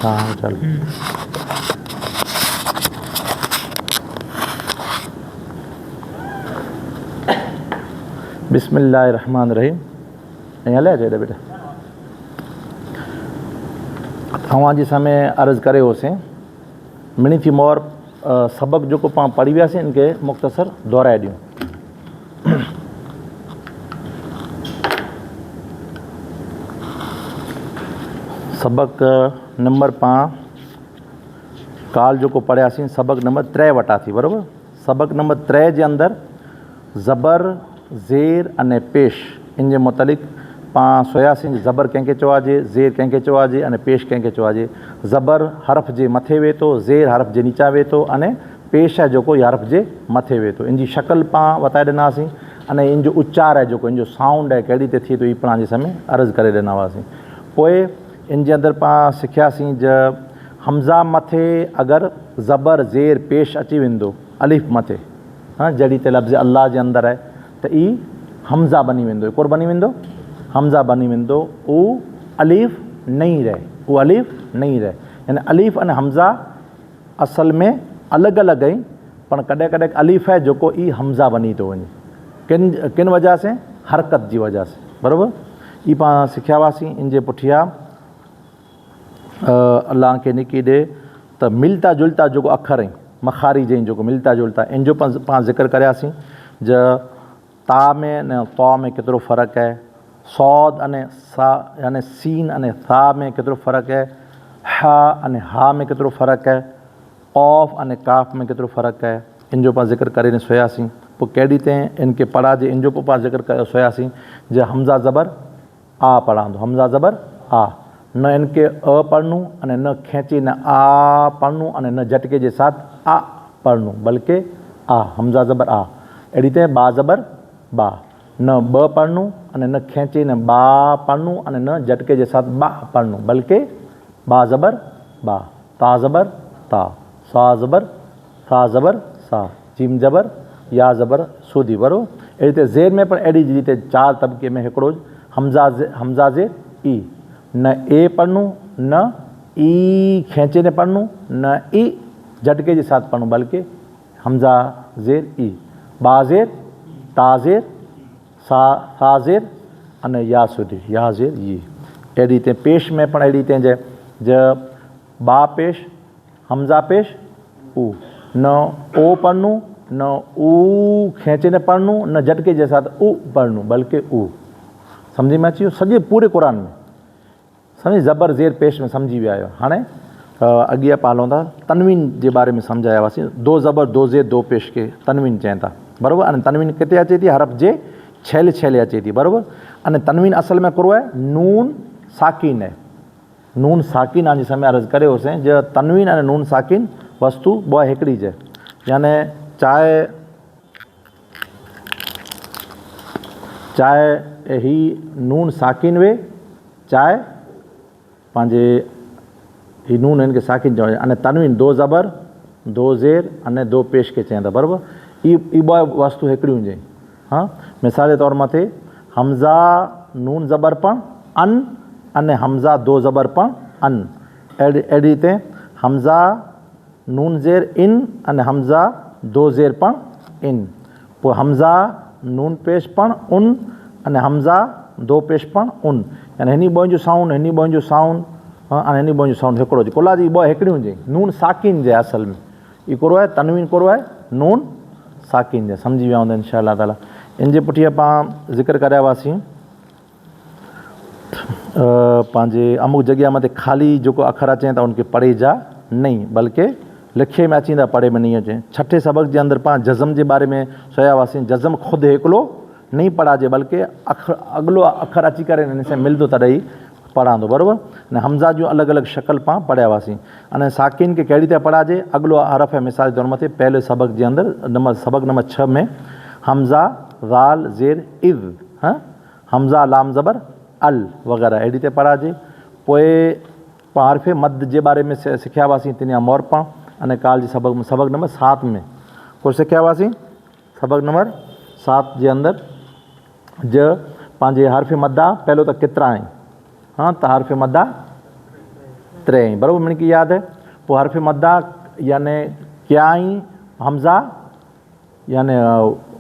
हाँ चल। बिस्मिल्लाहिर्रहमानिर्रहीम। यहाँ ले जाए बेटा। तव्हां जे सामने अर्ज़ करे होसीं मिनी थी मोर सबक जो को पाण पढ़ी वियासीं इनके मुख़्तसर दोहराए ॾियूं। सबक नंबर पाण काल जो को पढ़ियासीं सबक नंबर 3 वटा थी बराबरि। सबक नंबर 3 जे अंदरि ज़बर ज़ेर अने पेश इन जे मुतलिक़ पाण सोयासीं ज़बर कंहिंखे चवाइजे, ज़ेर कंहिंखे चवाइजे अने पेश कंहिंखे चवाइजे। ज़बर हर्फ़ जे मथे वेहे थो, ज़ेर हर्फ़ जे नीचा वेहे थो अने पेश आहे जेको हर्फ़ जे मथे वेहे थो। इन जी शक्ल पाण वताए ॾिनासीं अने इन जो उचार आहे जेको इन जो साउंड आहे कहिड़ी ते थिए थो, हीअ पाण जे साम्हूं अर्ज़ु करे ॾिना हुआसीं। पोइ इन जे अंदरि पाण सिखियासीं हमज़ा मथे अगरि ज़बर ज़ेर पेश अची वेंदो अलिफ़ मथे, हाँ जॾहिं त लफ़्ज़ अल्लाह जे अंदरि आहे त ई हमज़ा बनी वेंदो। कोन बनी वेंदो, हमज़ा बनी वेंदो। उहो अलिफ़ नहीं रहे, उहो अलिफ़ नहीं रहे। यानी अलिफ़ अने हमज़ा असल में अलॻि अलॻि आहिनि, पर कॾहिं कॾहिं अलिफ़ आहे जेको ई हमज़ा बनी थो वञे। किन वजह से? हरकत जी वजह से, बराबरि। ई पाण सिखिया हुआसीं। इन जे पुठियां अल्लाह खे निकी ॾे त मिलता जुलता जेको अखर आहिनि मखारिज आहिनि जेको मिलता जुलता, इन जो पाण ज़िक्र करियासीं। ता में न तौ में केतिरो फ़र्क़ु आहे, सौद अने सा यानी सीन अने सा में केतिरो फ़र्क़ु आहे, हा अने हा में केतिरो फ़र्क़ु आहे, क़ौफ़ अने काफ़ में केतिरो फ़र्क़ु आहे, इन जो पाण ज़िक्र करे सोयासीं। पोइ केॾी ताईं इनखे पढ़ाजे इन जो पोइ पाण ज़िक्र करे सोयासीं हमज़ा ज़बर आ पढ़ंदो, हमज़ा ज़बर आ, न इनके अ पढ़नू अने न खींची न आ पढ़नू अने न झटके जे साथ आ पढ़नू, बल्कि आ, हमज़ा ज़बर आ। अहिड़ी तरह बा ज़बर बा, न ब पढ़नू अने न खींची न बा पढ़नू अने न झटके जे साथ बा पढ़नू, बल्कि बा ज़बर बा, ता ज़बर ता, सा ज़बर सा ज़बर सा, जीम ज़बर या ज़बर सूदी, बराबरि। अहिड़ी तरह ज़ेर में पण अहिड़ी रीते 4 तबके में हिकिड़ो हमज़ा ज़ेर ई, न ए पढ़नू न ई खींचे ने पढ़नू न ई झटके जे साथ पढ़नू, बल्कि हमज़ा ज़ेर ई, बा ज़ेर ता ज़ेर सा ज़ेर अने या सूदी, या ज़ेर ई। अहिड़ी रीते पेश में पण अहिड़ी रीते ज बा पेश हमज़ा पेश ऊ, न ओ पढ़नू न ऊ खींचे ने पढ़नू न झटके जे साथ ऊ पढ़नू, बल्कि ऊ। सम्झि में अची वियो सॼे पूरे क़ुर में, सम्झि ज़बर ज़ेर पेश में सम्झी विया आहियो। हाणे अॻियां पां हलूं था, तनवीन जे बारे में सम्झाया हुआसीं। दो ज़बर दो ज़ेर दो पेश खे तनवीन चवनि था, बराबरि। अने तनवीन किथे अचे थी? हरफ़ जे छेले छेले अचे थी, बराबरि। अने तनवीन असल में कुरो आहे नून साकिन आहे, नून साकिन आहे। जे समय अर्ज़ु करे होसीं जो तनवीन अने नून साकिन वस्तु ॿ हिकिड़ी जे, यानी चाहे ही नून साकिन वे चाहे पंहिंजे ही नून हिन खे साकिन चवणु। अने तनवीन दो ज़बर दो ज़ेर अने दो पेश खे चवनि था, बराबरि। ई ॿ वस्तु हिकिड़ियूं हुजे। हाँ, मिसाल जे तौर मथे हमज़ा नून ज़बर पण अन अने हमज़ा दो ज़बर पण अन, अहिड़ी रीते हमज़ा नून ज़ेर इन अने हमज़ा दो ज़ेर पण इन। पोइ हमज़ा नून पेश पण उन अने हमज़ा दो पेश पण उन, यानी हिन ॿ जो साउंड हिन ॿ जो साउंड अने हिन ॿ जो साउंड हिकिड़ो हुजे। कुल जी ॿ हिकिड़ियूं हुजे। नून साकिन जे असल में ई कुरो आहे, तनवीन कुरो आहे नून साकिन जे। सम्झी विया हूंदा इंशा अल्लाह ताला। इन जे पुठियां पाण ज़िक्र करिया हुआसीं पंहिंजे अमुक जॻह मथे ख़ाली जेको अखर अचनि था उनखे पढ़े जा नहीं, बल्कि लिखे में अची था, पढ़े में नहीं अचे। छठे सबक जे अंदरि पाण जज़म जे बारे में सोया हुआसीं। जज़म ख़ुदि हिकिड़ो नहीं पढ़ाजे, बल्कि अॻिलो अखर अची करे हिन सां मिलंदो तॾहिं ई पढ़ंदो, बराबरि। अने हमज़ा जूं अलॻि अलॻि शक्ल पाण पढ़िया हुआसीं। अने साकिन खे कहिड़ी तरह पढ़ाजे, अॻिलो हरफ़ आहे। मिसाल जे तौर मथे पहले सबक जे अंदरि सबक नंबर 6 में हमज़ा ज़ाल ज़ेर इज़, हाँ, हमज़ा लाम ज़बर अल वग़ैरह अहिड़ी रीते पढ़ाजे। पोइ पाण हरफ़े मद जे बारे में सिखिया हुआसीं, तिनिया मोर पाण। अने काल जी सबक नंबर 7 में पोइ सिखिया हुआसीं। सबक नंबर 7 जे अंदरि पंहिंजे हरफ़े मदा पहिरियों त केतिरा आहिनि, हाँ, त हरफ़े मदा 3 बराबर मैंने की याद है। पोइ हर्फ मद्दा यानी क्या ही हमज़ा यानी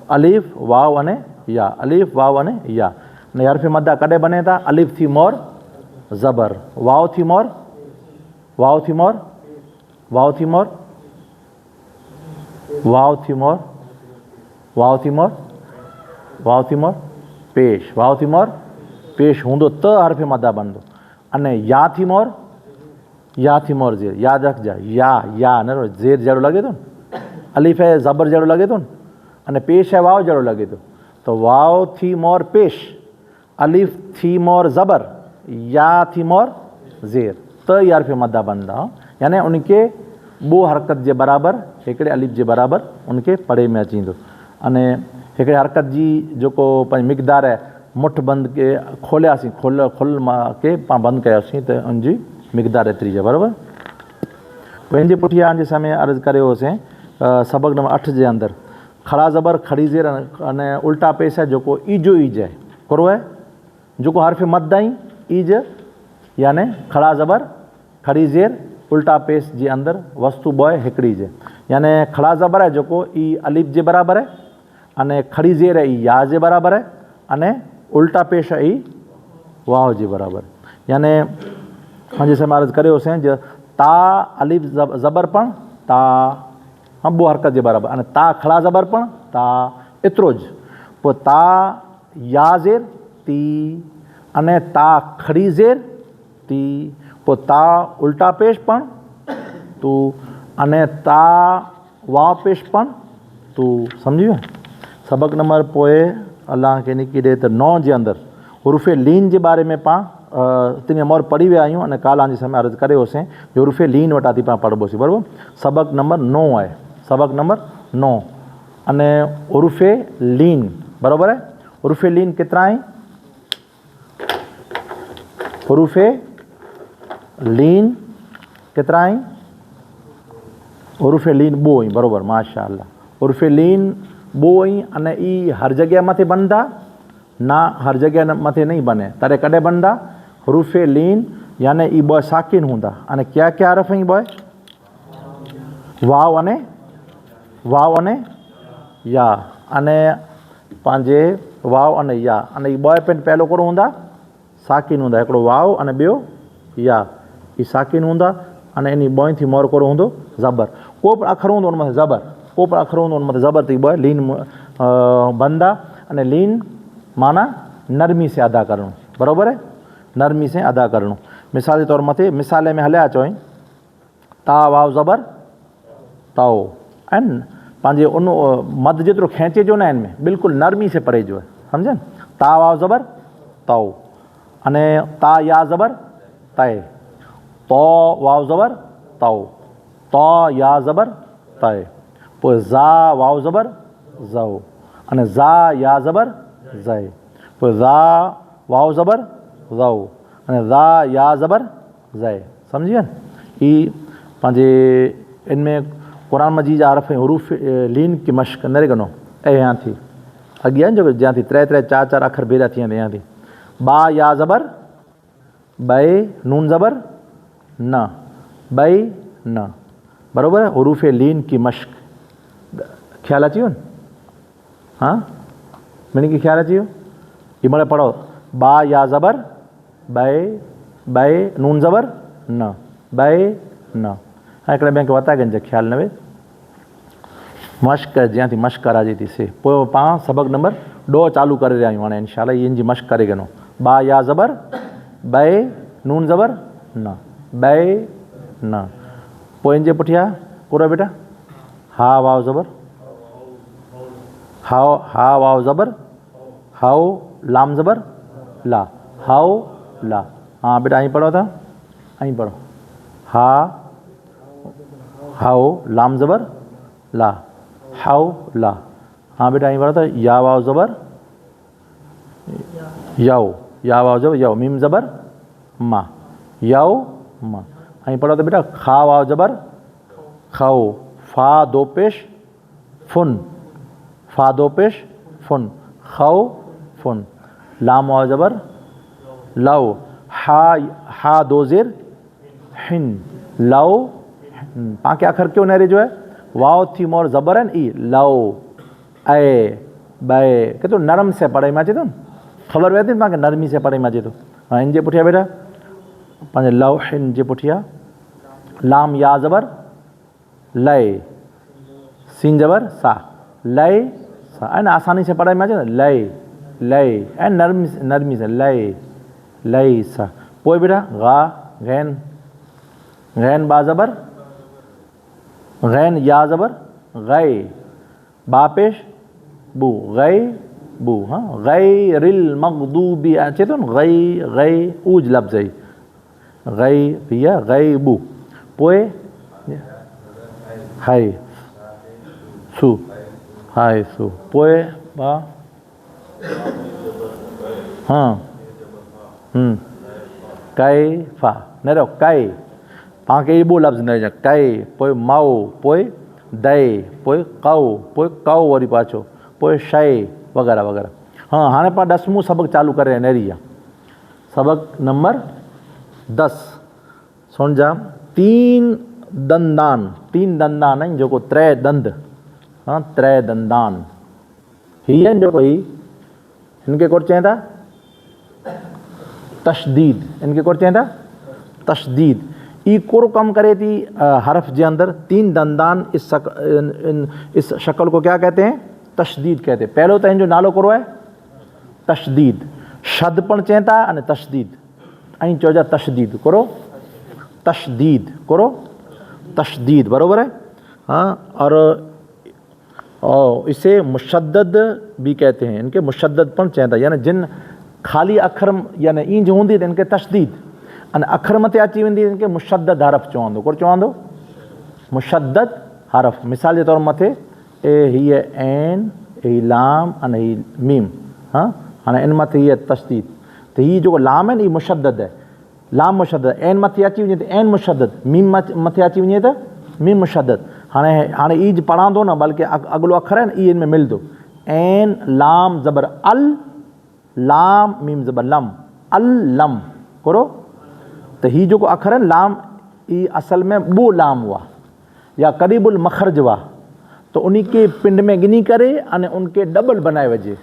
अलिफ वाव अने या, अलिफ वाव अने या। ने हर्फ मद्दा कॾहिं बने था? अलिफ थी मोर ज़बर, वाव थी मोर, वाव थी मोर, वाव थी मोर, वाव थी मोर, वाव थी मोर, वाव थी मोर पेश, वाव थी मोर पेश हूंदो त हर्फ मद्दा बनदो। अने या थी मोर, या थी मोर ज़ेर, याद रखजा, या न ज़ेर जहिड़ो लॻे थो न, अलिफ है ज़बर जहिड़ो लॻे थो न, अने पेश है वाव जहिड़ो लॻे थो। तो वाव थी मोर पेश, अलिफ थी मोर ज़बर, या थी मोर ज़ेर, त ई हर्फ मद्दा बनदा। यानी उनके ॿो हरकत जे बराबर, हिकिड़े अलिफ जे बराबर उनके पढ़े में अची वेंदो। अने हिकिड़े हरकत जी जेको पंहिंजी मिक़दार आहे, मुठ बंदि के खोलियासीं, खुल के पाण बंदि कयोसीं त उनजी मिक़दार एतिरी आहे बराबरि। पंहिंजे पुठियां जे समय अर्ज़ु करियो होसीं सबक नंबर 8 जे अंदरि खड़ा ज़बर खड़ी ज़ेर अने उल्टा पेश आहे जेको ईजो ईज आहे, करो आहे जेको हर्फ मद्दा ई ईज यानी खड़ा ज़बर खड़ी ज़ेर उल्टा पेश जे अंदरि वस्तु ॿ आहे, हिकिड़ी जे यानी खड़ा ज़बर आहे जेको ई अलिफ जे बराबरि आहे, अने खड़ी ज़ेर आहे ई या जे बराबरि आहे, अने उल्टा पेश आहे ई वाव जे बराबरि। यानी पंहिंजे समय अर्ज़ु करियो होसीं जो ता अलिफ ज़बर पण ता, हम ॿो हरकत जे बराबरि, अने ता खड़ा ज़बर पण ता, एतिरो ज। पोइ ता या ज़ेर ती, अने ता खड़ी ज़ेर ती, पोइ ता उल्टा पेश पण तू, अने ता वाव पेश पण तू। सम्झी वियो? सबक नंबर पोइ अल्लाह खे निकी ॾे त 9 जे अंदरि हुरूफ़े लीन जे बारे में पाण तिनी मोर पढ़ी विया आहियूं, अने काल्ह जे समय अर्ज़ु करे होसीं जो हुरूफ़े लीन वटां थी पाण पढ़बोसीं बराबरि। सबक नंबर 9 आहे, सबक नंबर 9 अने हुरूफ़े लीन बराबरि आहे। हुरूफ़े लीन केतिरा आहिनि? हुरूफ़े लीन केतिरा आहिनि? हुरूफ़े लीन ॿ ई बराबरि, माशा अल्लाह। हुरूफ़े लीन ॿ ई, अने ई हर जॻह मथे बनदा ना, हर जॻह मथे नहीं बने, तॾहिं कॾहिं बनदा? हुरूफ़े लीन यानी ई ॿ साकिन हूंदा। अने क्या क्या हरफ ई ॿ? वाव अने, वाव अने या, अने पंहिंजे वाव अने या, अने ई ॿ पेन पहलो कहिड़ो हूंदा? साकिन हूंदा, हिकिड़ो वाव अने ॿियो या, ही साकिन हूंदा। अने इन ॿ थी मोर कहिड़ो हूंदो? ज़बर। को बि अखर हूंदो उन मथे ज़बर, को बि अखर हूंदो उन मथे ज़बर, त ॿ लीन बनदा। अने लीन माना नरमी से अदा करणु, बराबरि आहे, नरमी से अदा करणु। मिसाल जे तौर मथे मिसाल में हलिया अचो ता वाव ज़बर ताओ आहिनि न, पंहिंजे उन मद जेतिरो खेंचे जो न आहिनि में, बिल्कुलु नरमी से परे जो आहे, सम्झनि? ता वाव ज़बर ताओ, अने ता या ज़बर तय, तो वाव ज़बर ताओ, तो या ज़बर तय, पोइ ज़ा वाव ज़बर ज़ओ, अने ज़ा या ज़बर ज़य, पोइ ज़ा वाव ज़बर ज़ओ, अने ज़ा या ज़बर ज़य। सम्झी विया? ई पंहिंजे इनमें क़ुरान मजीद जा हरफ़ हुरूफ़ लीन की मश्क न गनो ऐं यहाँ थी अॻियां जो ज्यां थी 3 4 4 अखर भेरा थी वेंदा यहाँ थी। बा या ज़बर बे, नून ज़बर न, बई न, बराबरि है। हुरूफ़ लीन की मश्क, ख्याल अची वियो न? हाँ, मैंने की ख्याल अची वियो? ये मतलब पढ़ो, बा या ज़बर बे, बे नून ज़बर न, बे न। हाँ, हिकिड़े ॿिए खे वतागंज ख्याल न वे मश्क ज्यां थी मश्क कराइजे थी से। पोइ पाण सबक नंबर 2 चालू करे रहिया आहियूं हाणे इंशाअल्लाह, इन जी मश्क करे गनो। बा या ज़बर बे, नून ज़बर न, बे न। पोइ इन जे पुठियां पूरा बेटा हा वाव ज़बर हाओ, हा वाव ज़बर हाओ, लाम ज़बर ला, हाओ ला। हाँ बेटा અહીં पढ़ो था, અહીં पढ़ो। हा हाओ, लाम ज़बर ला, हाओ ला। हाँ बेटा અહીં पढ़ो था। या वाव ज़बर याओ, या वाव ज़बर याओ, मीम ज़बर मा, याओ मा। અહીં पढ़ो था बेटा। खा वाव ज़बर खाओ, फा दो पेश फुन, फा दो पेश फुन, खाओ फुन। लाम वाव ज़बर लाओ, हा, हा दो ज़ेर हिन, लव पाण खे अखर क्यों न जो है, वाओ थी मोर ज़बर है ई, लव ए बे केतिरो नरम से पढ़ाई में अचे थो न, ख़बर पए थी न पाण खे नरमी से पढ़ाई में अचे थो। हाणे हिन जे पुठियां बेटा पंहिंजे लव हिन जे पुठियां लाम या ज़बर लय, सीन ज़बर सा, लय सा है ना, आसानी से पढ़ाई में अचे न, लय लय ऐं नरमी से लय लय सा। पोइ बेटा गा गैन, गैन बा ज़बर, गैन या ज़बर गए, बा पेश बू, गए बू, हाँ गैरिल मग़दूबी अचे थो न, गई गई ऊज लफ़्ज़ है, गई भैया गई बू। पोइ हाय सू, हाय सू। पोइ बा हाँ कै फा न रहो, कै पाण खे इहो लफ़्ज़ न विझो, कै, पोइ माओ, पोइ दए, पोइ कौ वरी पाछो, पोइ शइ वग़ैरह वग़ैरह। हाँ हाणे पाण 10 सबक़ चालू करे नहरी आहे, सबक़ नंबर 10 सुन जा। तीन दंदान आहिनि जेको त्रै दंद, हाँ त्रै दंदान हीअ आहिनि जेको हिनखे कोन चवनि था तशदीद, इनके कोन चवनि था तशदीद। ये कोरो कम करे थी हरफ के अंदर, तीन दंदान इस शक्ल को क्या कहते हैं, तशदीद कहते हैं। पहलो तो इनजो नालो कोरो है तशदीद, शद पण चवनि था अने तशदीद, ऐं चइजा तशदीद कोरो, तशदीद कोरो तशदीद बराबर है। हाँ और इसे मुशद्दद भी कहते हैं, इनके मुशद्दद पण चवनि था, यानी जिन खाली अखर यानी ईंज हूंदी त इनके तशदीद, अने अखर मथे अची वेंदी इनके मुशद्दद हरफ चवंदो, कोन चवंदो मुशद्दद हरफ। मिसाल जे तौर मथे ए हीअ ऐन, ही लाम अने ही मीम, हाँ हाणे इन मथे हीअ तशदीद, त हीअ जेको लाम है न हीअ मुशद्दद है, लाम मुशद्दद, ऐन मथे अची वञे त ऐन मुशद्दद, मीम मथे अची वञे त मीम मुशद्दद। हाणे ईज पढ़ांदो न, बल्कि अगलो अखर है न ई इन में मिलंदो, ऐन लाम ज़बर अल, लाम मीम ज़बर लम, अल लम करो। त ही जेको अखर है लाम, ई असल में ॿो लाम हुआ या करीबुल मखरज हुआ, तो उन्हीं के पिंड में गिनी करे अने उनके डबल बनाए वजे,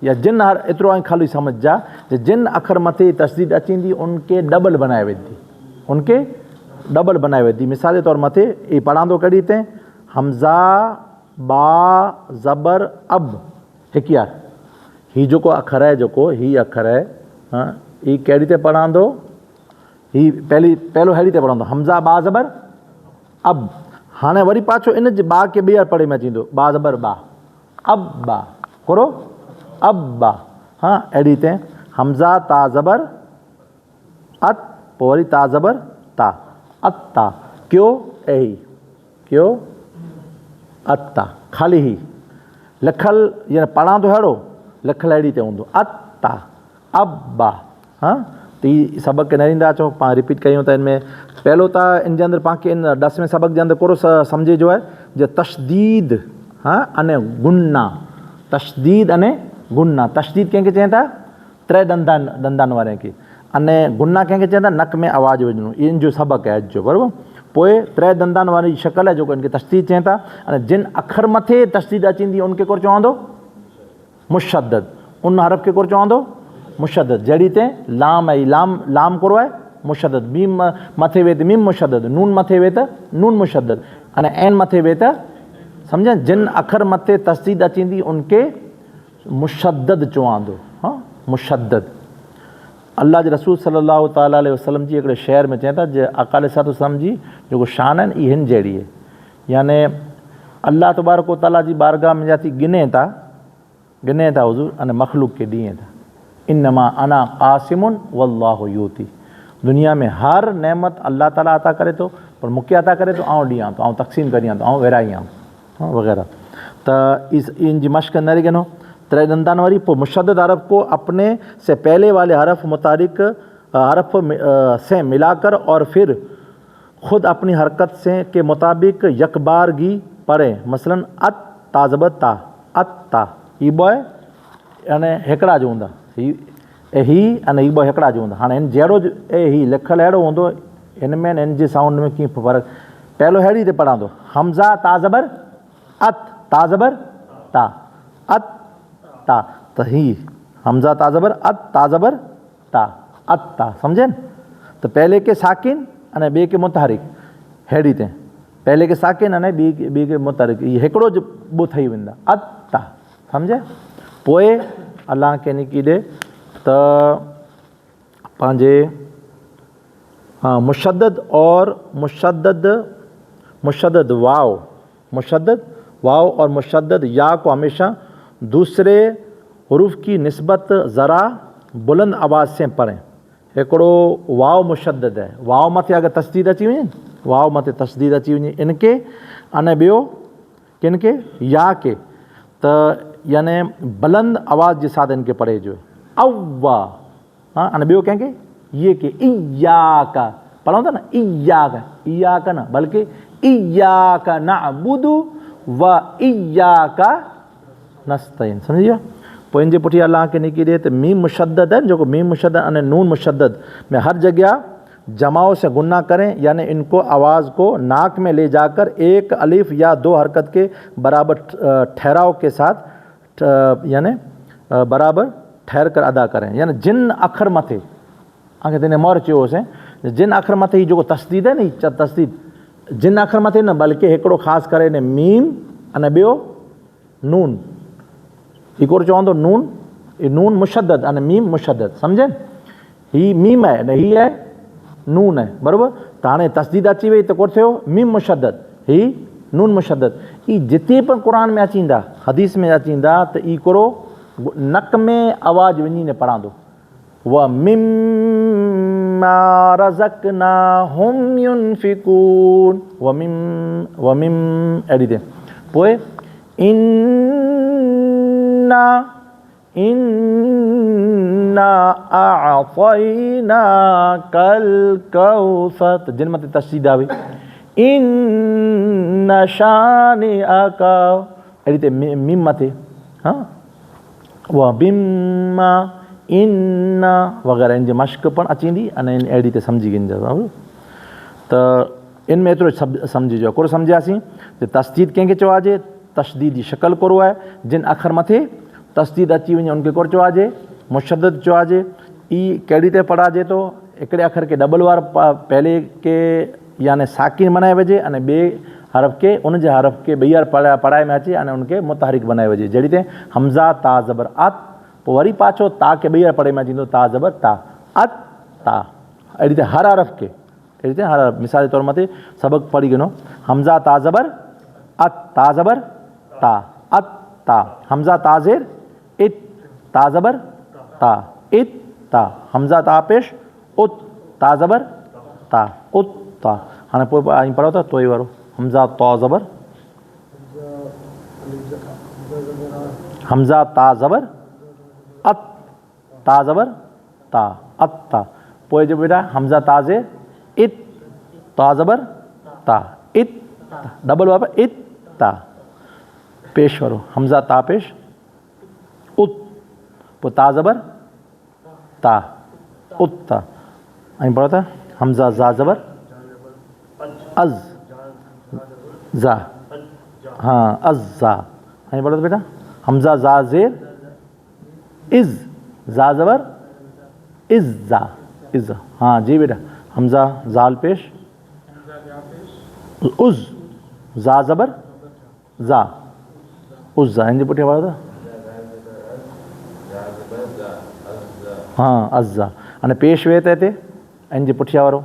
या जिन हर एतिरो ऐं खाली समझ जा जे जिन अखर मथे तशदीद अचींदी उनके डबल बनाए वेंदी, उनके डबल बनाए वेंदी। मिसाल जे तौर मथे ये पढ़ांदो कड़ी ते हमज़ा बा ज़बर अब, हिकु यार ही जेको अखर है, जेको ही अखर है, हाँ ही कहिड़ी ते पढ़ांदो, ही पहलो हेड़ी ते पढ़ंदो हमज़ा बा ज़बर अब। हाणे वरी पाछो इन जे बा के ॿीहर पढ़े में अचींदो, बा ज़बर बा, अब बा करो, अब बा, हाँ अहिड़ी ते हमज़ा ता ज़बर अत, पोइ वरी ता ज़बर ता, अत्ता, क्यों एही, क्यों अत्ता, खाली ही लिखल यानी पढ़ांदो अहिड़ो, लिखल अहिड़ी ते हूंदो, अत्ता अब्बा। हाँ तो ये सबक न ईंदा, अचो पाण रिपीट कयूं त इनमें पहलो त इन जे अंदरि पाण खे इन 10वें सबक जे अंदरि कोरो सम्झे जो है जो तशदीद, हाँ अने गुन्ना, तशदीद अने गुन्ना। तशदीद कंहिंखे चवनि था, त्रै दंदान वारे खे, अने गुन्ना कंहिंखे चवनि था, नक में आवाज़ विझणो, इन जो सबक है अॼु जो बराबरि। पोइ त्रै दंदान वारी शक्ल है जेको इनखे तशदीद चवनि था, अने जिन अखर मथे तशदीद अचींदी उनखे कोन चवंदो मुशद्दद, उन हरफ खे कोन चवंदो मुशद्दद। जहिड़ी ते लाम है, लाम कोरो है मुशद्दद, मीम मथे वे त मीम मुशद्दद, नून मथे वे त नून मुशद्दद, अने ऐन मथे वे त सम्झ, जिन अखर मथे तशदीद अचींदी उनके मुशद्दद चवंदो, हाँ मुशद्दद। अल्लाह जे रसूल सल्लल्लाहु ताला अलैहि वसल्लम जी हिकिड़े शहर में चवनि था जे अकाल सलाम जी जेको शान आहिनि इहे हिन जहिड़ी आहे, यानी अल्लाह तबारक व तआला जी बारगाह में जाती गिने था हुज़ूर, अने मखलूक के ॾींहं था, इन्नमा अना क़ासिमुन वल्लाहु यूती। दुनिया में हर नेमत अल्लाह ताला अता करे थो, पर मूंखे अता करे थो, आउं ॾियां थो, आउं तक़सीम करियां थो, आउं विराईयां हाँ वग़ैरह। त इन जी मश्क न रिगनो त्रै दंदान वाली। पोइ मुशद्दद हरफ को अपने से पहले वाले हरफ मुतारिक हरफ से मिलाकर और फिर ख़ुद अपनी हरकत से के मुताबिक यकबारगी पढ़ें। मसलन अत ताज़ब ता, अत्ता ही बॉय यानी हिकिड़ा जो हूंदा, ही अने ही ॿ हिकिड़ा जो हूंदा। हाणे हिन जहिड़ो ए ही लिखल अहिड़ो हूंदो, इनमें इन जे साउंड में कीअं फ़र्क़ु। पहलो अहिड़ी ते पढ़ां थो, हमज़ा ता ज़बर अत, ता ज़बर ता, अत ता, त ही हमज़ा ता ज़बर अत, ता ज़बर ता, अत ता, सम्झे न। त पहले के साकिन अने ॿिए के मुतहरिक, अहिड़ी ते पहले के साकिन अने ॿी के मुतहरिक, इहे हिकिड़ो ॿ ठही वेंदा, अत ता, सम्झे। पोइ अलाह खे निकी ॾे त पंहिंजे मुशद्दद और मुशद्दद वाव और मुशद्दद या को हमेशा दूसरे हुरूफ की निस्बत ज़रा बुलंद आवाज़ से पढ़ें। हिकिड़ो वाव मुशद्दद है, वाव मथे अगरि तस्दीद अची वञे, वाव मथे तस्दीद अची वञे इनके, अने ॿियो किन के, या के, त याने बुलंद आवाज़ जे साथ इनके पढ़े जो अव्वा। हाँ, अने ॿियो कंहिंखे ये के इय्याका पढ़ूं था न, इय्याका न बल्कि इय्याका नअबुदु व इय्याका नस्तईन, सम्झी विया। पोइ इन जे पुठियां अलाह खे निकी ॾे त मीम मुशद्दद है, जेको मीम मुशद्दद अने नून मुशद्दद में हर जगह जमाओं से गुना करें, यानी इनको आवाज़ को नाक में ले जाकर एक अलिफ या दो हरकत के बराबर ठहराव के साथ यानी बराबर ठहर कर अदा करें। यानी जिन अखर मथे आगे तेने मोर चयोसीं, जिन अखर मथे ही जेको तस्दीद है नी, तस्दीद जिन अखर मथे न बल्कि हिकिड़ो ख़ासि करे ने मीम अने ॿियो नून, हिकिड़ो चवंदो नून, नून मुशद्दद अने मीम मुशद्दद, सम्झे। ही मीम है ने ही है नून है, बराबरि। त हाणे तस्दीद अची वई त को थियो मीम मुशद्दद, ही नून मुशद्दद। ई जिते पण क़ुर में अचींदा, हदीस में अचींदा त ई हिकिड़ो नक में आवाज़ वञी ने पढ़ांदो, व मिम्मा रज़क़नाहुम युनफ़िकून, व मिम अहिड़ी ते। पोइ इन्ना अअतैनाकल कौसर, जिन मथे तस्दीद आवे, इन्ना शानिअका अहिड़ी ते मीम मथे, हाँ, व बिम्मा इन्ना वग़ैरह इन जी मश्क पण अचींदी अने इन अहिड़ी ते सम्झी वेंदा। त इन में एतिरो सम्झिजो, कोन सम्झियासीं त तस्दीद कंहिंखे चवाइजे, तशदीद जी शक्ल कोरो आहे, जिन अखर मथे तस्दीद अची वञे उनखे कोन चवाइजे, मुशद्दद चवाइजे। ई कहिड़ी ते पढ़ाइजे थो, हिकिड़े अखर खे डबल वार पहले के यानी साकिन बनाए वञे अने ॿिए हरफ़ के उन जे हरफ़ के ॿई पढ़ाई में अचे अने उनखे मुतहरिक बनाए वञे। जहिड़ी ते हमज़ा ता ज़बर अत, पोइ वरी पाछो ता खे ॿई पढ़े में अचींदो ता ज़बर ता, अत ता, अहिड़ी ते हर हरफ़ के, अहिड़ी ते हर मिसाल जे तौर मथे सबक़ पढ़ी गिनो, हमज़ा ता ज़बर अत, ता ज़बर ता, अत ता, हमज़ा ता ज़ेर इत, ता ज़बर ता, इत ता, हमज़ा ता पेश उत, ता ज़बर ता, उत ता। हाणे पोइ पढ़ो था तोई वारो, हमज़ा ता ज़बर, हमज़ा ता ज़बर अत, ता ज़बर ता, अत ता। पोइ जो बेटा हमज़ा ता ज़ेर इत, ता ज़बर ता, इत ता, डबल वार इत ता, पेश वारो हमज़ा ता पेश उत, पोइ ता ज़बर ता, उत ता। ऐं पढ़ो था हमज़ा ज़ा ज़बर अज़ ज़ा, हाँ अज़ ज़ा। ऐं पढ़ो था बेटा हमज़ा ज़ा ज़ेर इज़, ज़ा ज़बर इज़ ज़ा, इज़, हाँ जी बेटा हमज़ा ज़ाल पेश उज़, ज़ा ज़बर ज़ा, उज़ ज़ा। हिन जे पुठियां पढ़ो था हाँ अज़ ज़ा। अने पेश वे त हिते इन जे पुठियां वारो,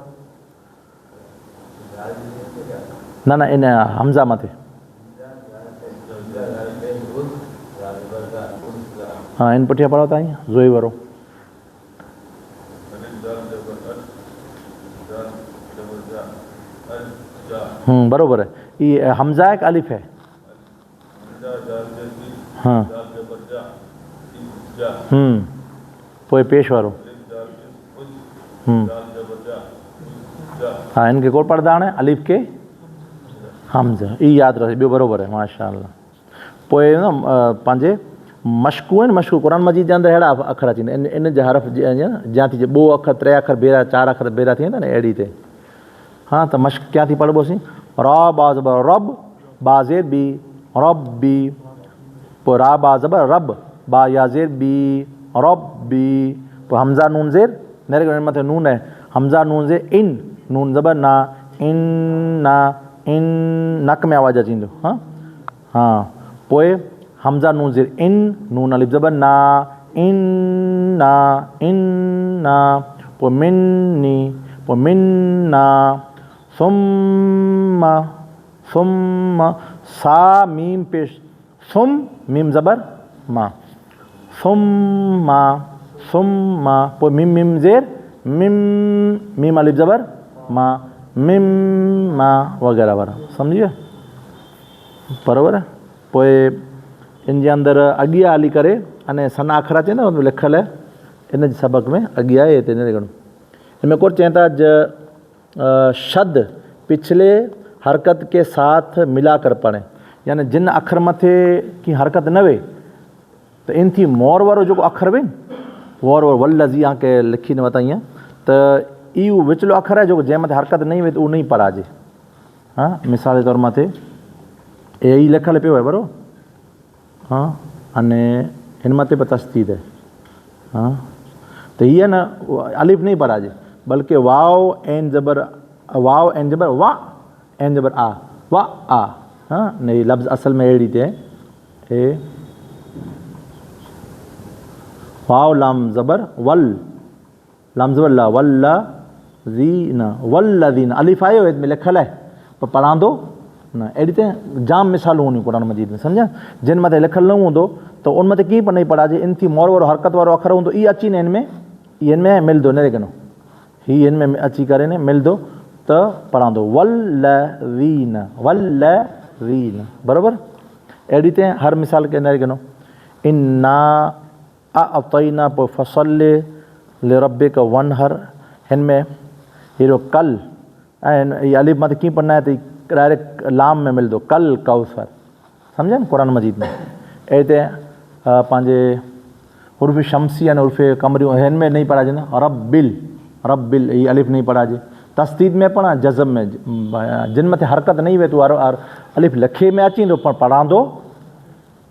न न इन हमज़ा मथे, हाँ इन पुठियां पढ़ो था ईअं ज़ोई वारो, बराबर है। ये हमज़ा एक अलिफ है, हाँ पोइ पेश वारो, हाँ इनके कोन पढ़ंदा हाणे अलिफ के हमज़ा, ई यादि रहे, ॿियो बराबरि आहे माशाअल्लाह। पोइ न पंहिंजे मश्कू आहिनि, मश्कू क़ुर मजीद जे अंदरि अहिड़ा अखर अची वेंदा इन जे हरफ़ ज्यां थी ॿ अखर 3 अखर भेरा 4 अखर भेरा थी वेंदा न अहिड़ी ते। हाँ तो मश्क क्या थी पढ़बोसीं रा बा ज़बर रब बा ज़ेर बी रब बी पोइ रा बा ज़बर रब बा या ज़ेर बी रब बी पोइ हमज़ा नून ज़ेर नेरे मथे नून है हमज़ा नून ज़ेर इन नून ज़बर ना इन ना इन नक में आवाज़ अचींदो हाँ हाँ पोइ हमज़ा नून ज़ेर इन नून अलिफ ज़बर ना इन ना पोइ मिन्नी पोइ मिन्ना सुम्मा सुम्मा सा मीम पेश सुम मीम ज़बर मा सुम्मा सुम्मा पोइ मीम मीम ज़ेर मिम मीम अलिफ ज़बर मा मिम मा वग़ैरह वग़ैरह सम्झी बराबरि आहे पोइ इन जे अंदरि अॻियां हली करे अने सना अखर अचे न लिखियलु आहे इन जे सबक़ में अॻियां आहे हिते हिन में कोट चवनि था शद पिछले हरकत के साथ मिला कर पढ़ें यानी जिन अखर मथे की हरकत न वे तो इन थी मोर वारो जो अखर वे वोर वोर वल लज़ी के लिखी न वता ईअं त इहो विचलो अखर आहे जो जंहिं मथे हरकत न वे तो उहो नहीं पढ़ाजे हाँ मिसाल जे तौर मथे ए ई लिखियलु पियो आहे बराबरि हाँ अने हिन मथे पे तस्दीद है हाँ तो ये ना अलिफ नहीं पढ़ाजे बल्कि वाव एन ज़बर वा एन ज़बर आ वा आ हाँ नहीं लफ्ज़ असल में अड़ी थे ए वाव लाम ज़बर वल लाम ज़बर ला वल्ला ज़ीन वल्लज़ीन अलिफ आयो इसमें लिखल है पर पढ़ांदो न अड़ी ते जाम मिसालूं हूंदियूं क़ुरान मजीद में सम्झा जिन मथे लिखल न हूंदो तो उन मथे कीअं नहीं पढ़ाजे इन थी मोर वारो हरकत वारो अखर हूंदो ई अची न हिन में मिलंदो न रेगनो ही हिन में अची करे न मिलंदो त पढ़ांदो वल्लज़ीन वल्लज़ीन बराबरि अहिड़ी ते हर मिसाल के न रेगनो इन्ना अतईना पोइ फसले लिरब्बिक वनहर हिन में हीरो कल ऐं हीअ अलिफ मथे कीअं पढ़ना है त डायरेक्ट लाम में मिलंदो कल कौसर सम्झा न क़ुरान मजीद में अहिड़ी ते पंहिंजे उर्फ़ शमसी यानी उर्फ़ कमरियूं हिन में नहीं पढ़ाजे न रब्बिल ये अलिफ नहीं पढ़ाजे तस्दीद में पढ़ा जज़म में जिन मथे हरकत नहीं वे तो अलिफ लिखे में अचींदो पर पढ़ांदो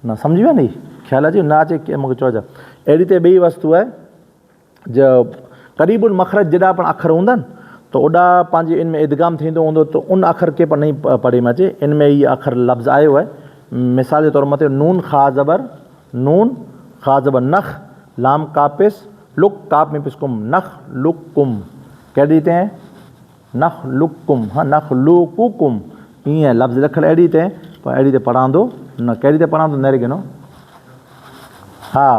न सम्झी विया नी ख़्याल अचे न अचे के मूंखे चइजो अहिड़ी ते ॿी वस्तु आहे जो क़रीबुल मखरज जेॾा पण अखर हूंदा आहिनि तो ओॾा पंहिंजे इन में इदगाम थींदो हूंदो तो उन अखर के पर नहीं पढ़े में अचे इन में ये अखर लफ़्ज़ आयो आहे मिसाल जे तौर मथे नून खा ज़बर नख लाम कापिस लुक काप में पिसकुम नख लुकुम कह देते हैं नख लुकुम हाँ नख लुकुम ईअं लफ़्ज़ लिखल अहिड़ी ते पर अहिड़ी ते पढ़ांदो न कहिड़ी ते पढ़ांदो न रे हा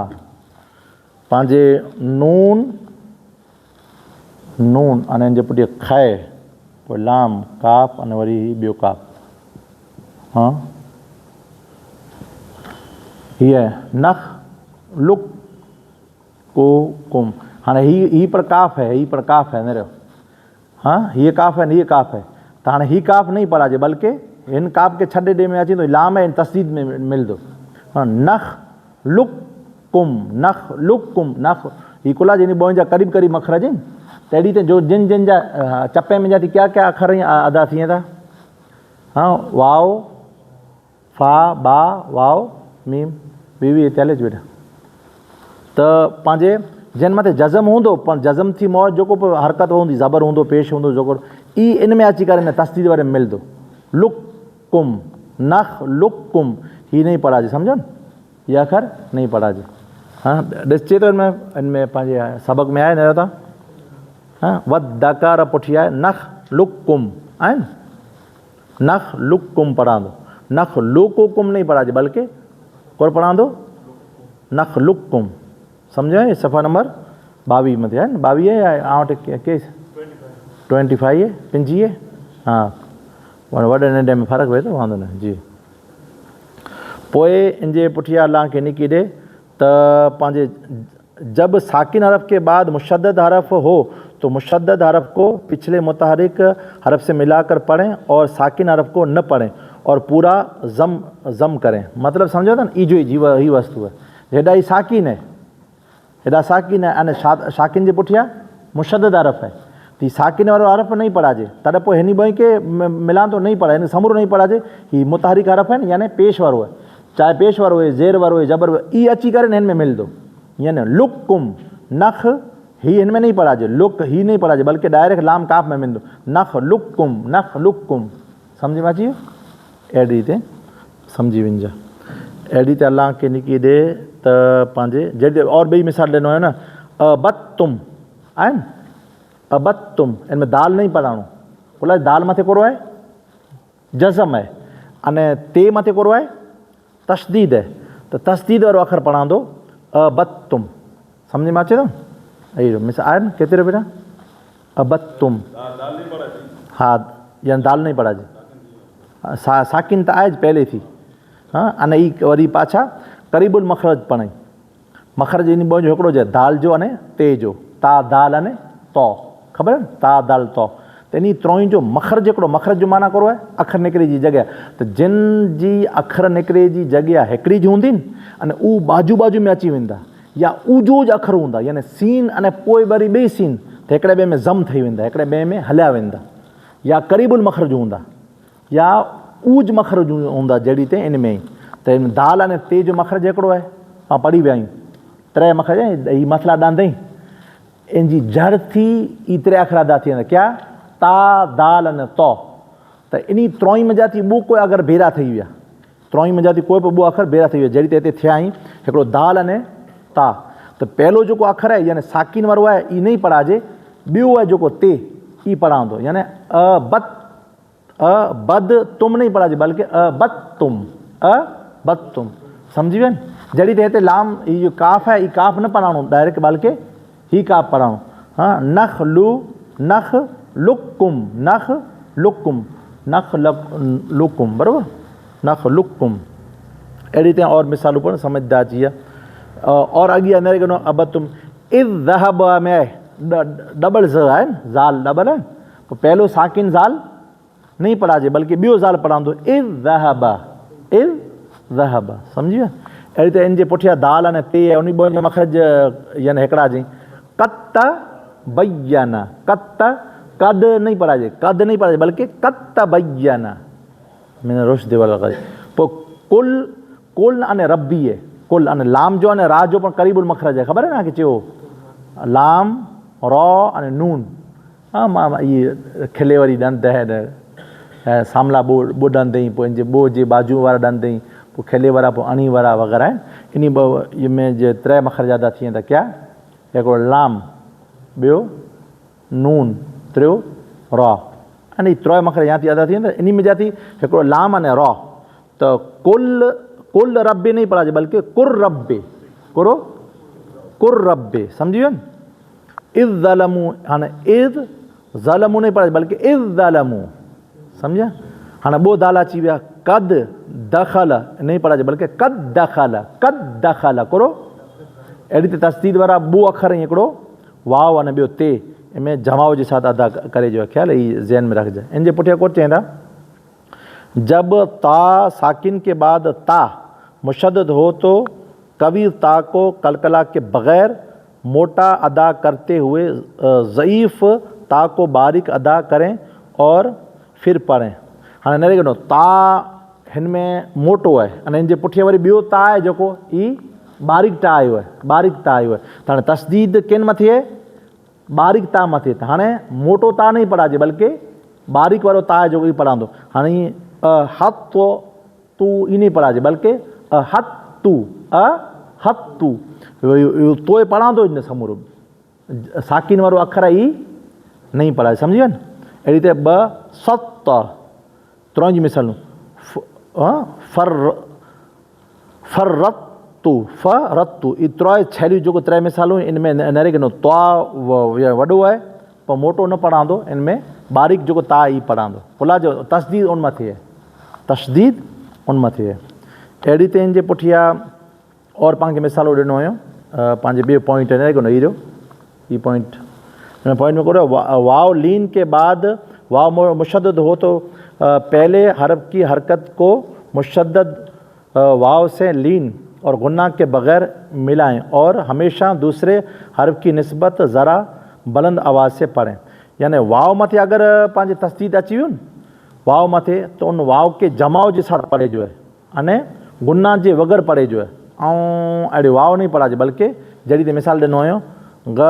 पंहिंजे नून अने हिन जे पुठियां खै पोइ लाम काप अने वरी ॿियो काप हाँ हीअ नख लुक को कुम हाँ ही पर काफ है न रहो हाँ ये काफ है ये काफ है तो हाँ ही काफ नहीं पढ़ाजे बल्कि इन काफ के छॾे ॾे में अची तो लाम है तस्दीद में मिलंदो हाँ नख लुक कुम नख ही कुला जिन ॿोनि जा क़रीब क़रीब मखरज आहिनि त अहिड़ी जो जिन जा चपे में जाती क्या क्या अखर अदा थियनि था हाँ वाओ फा बा वाओ मीम बीवी चालीस बेटा त पंहिंजे जिन मथे जज़म हूंदो पर जज़म थी मौज जेको पोइ हरकत हूंदी ज़बर हूंदो पेश हूंदो जेको ई इन में अची करे न तस्दीद वारे में मिलंदो लुक कुम नख लुक कुम ही नहीं पढ़ाजे सम्झो न ये अखर नहीं पढ़ाजे हाँ ॾिसजे तो इनमें पंहिंजे सबक़ में आहे न था हाँ वद दकार पुठी आहे नख लुक कुम आहे न नख लुक कुम पढ़ांदो नख लुको कुम नहीं पढ़ाजे बल्कि और पढ़ांदो नख लुक कुम सम्झो ये सफ़ा नंबर 22 मथे आहे न 22 है या वटि के 25 है 25 है हाँ वॾे नंढे में फ़र्क़ु पए थो वांदो न जी पोइ इन जे पुठियां अल्लाह खे निकी ॾे त पंहिंजे जब साकिन हरफ के बाद मुशद्दद हरफ हो तो मुशद्दद हरफ को पिछले मुतहरिक हरफ से मिलाकर पढ़ें और साकिन हरफ को न पढ़ें और पूरा ज़म करें मतलब समझो था न ई जो ही वस्तु है हेॾा ही साकिन है हेॾा साकिन है अने साकिन जे पुठियां मुशद्दद हरफ है तो साकिन वारो हरफ नहीं पढ़ाजे तॾहिं पोइ हिन ॿई खे मिलां तो नहीं पढ़ा हिन समूरो नहीं पढ़ाजे ही मुतहरिक हरफ आहिनि यानी पेश वारो आहे चाहे पेश वारो हुए ज़ेर वारो हुए जबर ई अची करे हिन में मिलंदो यानी लुकुम नख ही हिन में नहीं पढ़ाजे लुक ही नहीं पढ़ाजे बल्कि डायरेक्ट लाम काफ में मिलंदो नख लुकुम सम्झ में अची वियो अहिड़ी रीते सम्झी वञिजे अहिड़ी रीते अलाह खे निकी ॾे त पंहिंजे जॾहिं और ॿई मिसाल ॾिनो आहे न अबतुम आहिनि अबतुम हिन में दाल नहीं पढ़ाणो बोला दाल मथे कोरो आहे जज़म आहे अने ते मथे कोरो आहे तशदीद आहे त तशदीद वारो अखर पढ़ांदो अबतुम सम्झ में अचे थो अहिड़ो मिसाल आहे न केतिरे बेटा अबतुम हा यानी दाल नहीं पढ़ाजे साकिन त आहे पहले थी हाँ अने ई वरी पाछा क़रीबुल मखरज पढ़ाई मखरज इन ॿ जो हिकिड़ो जो दाल जो अने ते जो ता दाल अने तो ख़बर आहे ता दाल तो त इन त्रोई जो मखरज हिकिड़ो मखरज जो माना कहिड़ो आहे अखर निकिरे जी जॻह त जिन जी अखर निकिरे जी जॻह हिकिड़ी जी हूंदी अने उहो बाजू बाजू में अची वेंदा या उजोज अखर हूंदा यानी सीन अने पोइ वरी ॿई सीन त हिकिड़े ॿिए में ज़म ठही वेंदा हिकिड़े ॿिए में हलिया वेंदा या क़रीबुल मखरज हूंदा या ऊज मखरज हूंदा जहिड़ी ते इन में ई त हिन दाल अने ते जो मखरज हिकिड़ो आहे पाण पढ़ी विया आहियूं टे मखरज ही मसला ॾांदई इन जी जड़ थी ई टे अखर अदा थी वेंदा क्या ता दाल अने तो त इन त्रोई मज़ा थी ॿ कोई अगरि भेरा थी विया त्रोई मज़ा थी कोई बि ॿ अखर भेरा थी विया जहिड़ी त हिते थिया आहिनि हिकिड़ो दाल अने ता त पहिलो जेको अखर आहे यानी साकिन वारो आहे ई नहीं पढ़ाजे ॿियो आहे जेको ते ई पढ़ांदो यानी बद तुम नहीं पढ़ाजे बल्कि तुम समझी विया जड़ी ते लाम ये जो काफ है ये काफ न पढ़ाणो डायरेक्ट बल्कि ही काफ पढ़ाणो हाँ नख लुकुम बराबर नख लुकुम अड़ी ते और मिसालूं पण समझदार जी और अॻियां मेरे को अब तुम इज़ ज़हब में डबल ज़ है ज़ाल डबल है तो पहलो साकिन ज़ाल नहीं पढ़ाजे बल्कि ॿियो ज़ाल पढ़ांदो इज़ ज़हब सम्झी विया अहिड़ी त इन जे पुठियां दाल अने ते उन ॿ जो मखरज यानी हिकिड़ा जी कत बय्यन कद नहीं पढ़ाजे बल्कि कत बय्यन मैंने रुश्द वाला करे पोइ कुल अने रब्बी है कुल अने लाम जो अने रा जो पण क़रीबुल मखरज है ख़बर है ना कि चयो लाम रॉ अने नून हाँ मां इहे खिले वारी ॾंद है सामला ॿो ॾंद ई पोइ इन जे ॿो जे बाजू वारा ॾंद ई पोइ खिले वारा पोइ अणी वारा वग़ैरह आहिनि इन ॿ में जे टे मखरज अदा थी वेंदा क्या हिकिड़ो लाम ॿियो नून टियों रॉ अने टे मखरज या थी अदा थी वेंदा इन में जा थी हिकिड़ो लाम अने रॉ त कुल रब्बे नहीं पढ़ाजे बल्कि कुर रब्बे सम्झी वियो इज़ ज़लमू हाणे इज़ ज़लमू नहीं पढ़ाजे बल्कि इज़ ज़लमू सम्झा हाणे ॿो दाल अची विया कद दख़ल नहीं पढ़ाजे बल्कि कद दख़ल करो अहिड़ी त तस्दीद वारा ॿ अखर हिकिड़ो वाव अने ॿियो ते इनमें जमाव जे साथ अदा करे जो ख्याल ई ज़हन में रखिजे इन जे पुठियां कोट चवंदा जब ता साकिन के बाद ता मुशद्दद हो तो कवी ता को कलकला के बग़ैर मोटा अदा करते हुए ज़ईफ़ ता को बारीक अदा करें और फिर पढ़ें हाँ न नो ता हिन में मोटो है अने इन जे पुठियां वरी ॿियो ता आहे जेको ई बारीक ता आयो आहे त हाणे तस्दीद किन मथे आहे बारीक ता मथे त हाणे मोटो ता नहीं पढ़ाजे बल्कि बारीक वारो ता आहे जेको ई पढ़ांदो हाणे हथ तू ई नहीं पढ़ाजे बल्कि हथ तू तोए पढ़ांदो इन समूरो साकिन वारो अखर ई नहीं पढ़ाजे सम्झी विया न अहिड़ी त ॿ सत त्रों जी मिसालूं फरतू ई त्रोए छैलियूं जेको टे मिसालूं इनमें नरे गिनो त्वा वॾो आहे पर मोटो न पढ़ांदो इनमें बारीक जेको ता ई पढ़ांदो पुला जो तस्दीद उन मथे आहे अहिड़ी त इन जे पुठियां और पाण खे मिसालो ॾिनो हुयो पंहिंजे ॿियो पॉइंट नरे गिनो ई पॉइंट में करो वाव लीन के बाद वाव मुशद्दद हो तो पहले हरफ की हरकत को मुशद्दद वाव से लीन और गुन्ना के बग़ैर मिलाएं और हमेशा दूसरे हरफ की निस्बत ज़रा बुलंद आवाज़ से पढ़ें यानी वाव मथे अगरि पंहिंजे तस्दीद अची वियो न वाव मथे त उन वाव के जमाव जे साथ पढ़िजो आहे अने गुना जे वग़ैरह पढ़िजो आहे ऐं अहिड़े वाव नहीं पढ़ाजे बल्कि जहिड़ी ते मिसाल ॾिनो हुयो ग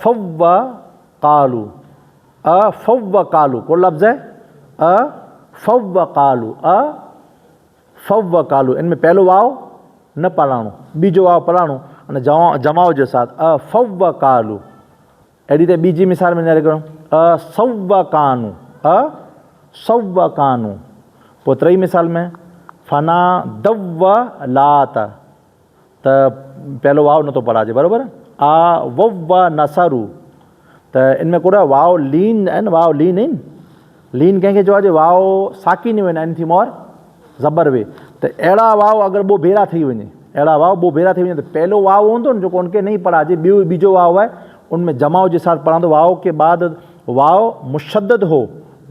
फव्व कालू फव्व कालू को लफ़्ज़ है फव्व कालू इनमें पहलो वाव न पढ़ाणो बीजो वाव पढ़ाणो अने जमाव जे साथ फव्व कालू अहिड़ी ते बीजी मिसाल में करो सव्व कानू पोइ टी मिसाल में फना दव्व लात त पहलो वाव नथो पढ़ाजे बराबरि वव्व नसरू त इनमें कोड़ा वाव लीन आहिनि वाव लीन आहिनि लीन कंहिंखे चइजे वाव साकिन आहिनि एन थी मोर ज़बर वे त अहिड़ा वाव अगरि ॿ भेरा थी वञे अहिड़ा वाव ॿ भेरा थी वञे त पहलो वाव हूंदो न जेको उनखे नहीं पढ़ाजे बीजो वाव है उनमें जमाव के साथ पढ़ांदो वाव के बाद वाव मुशद्दद हो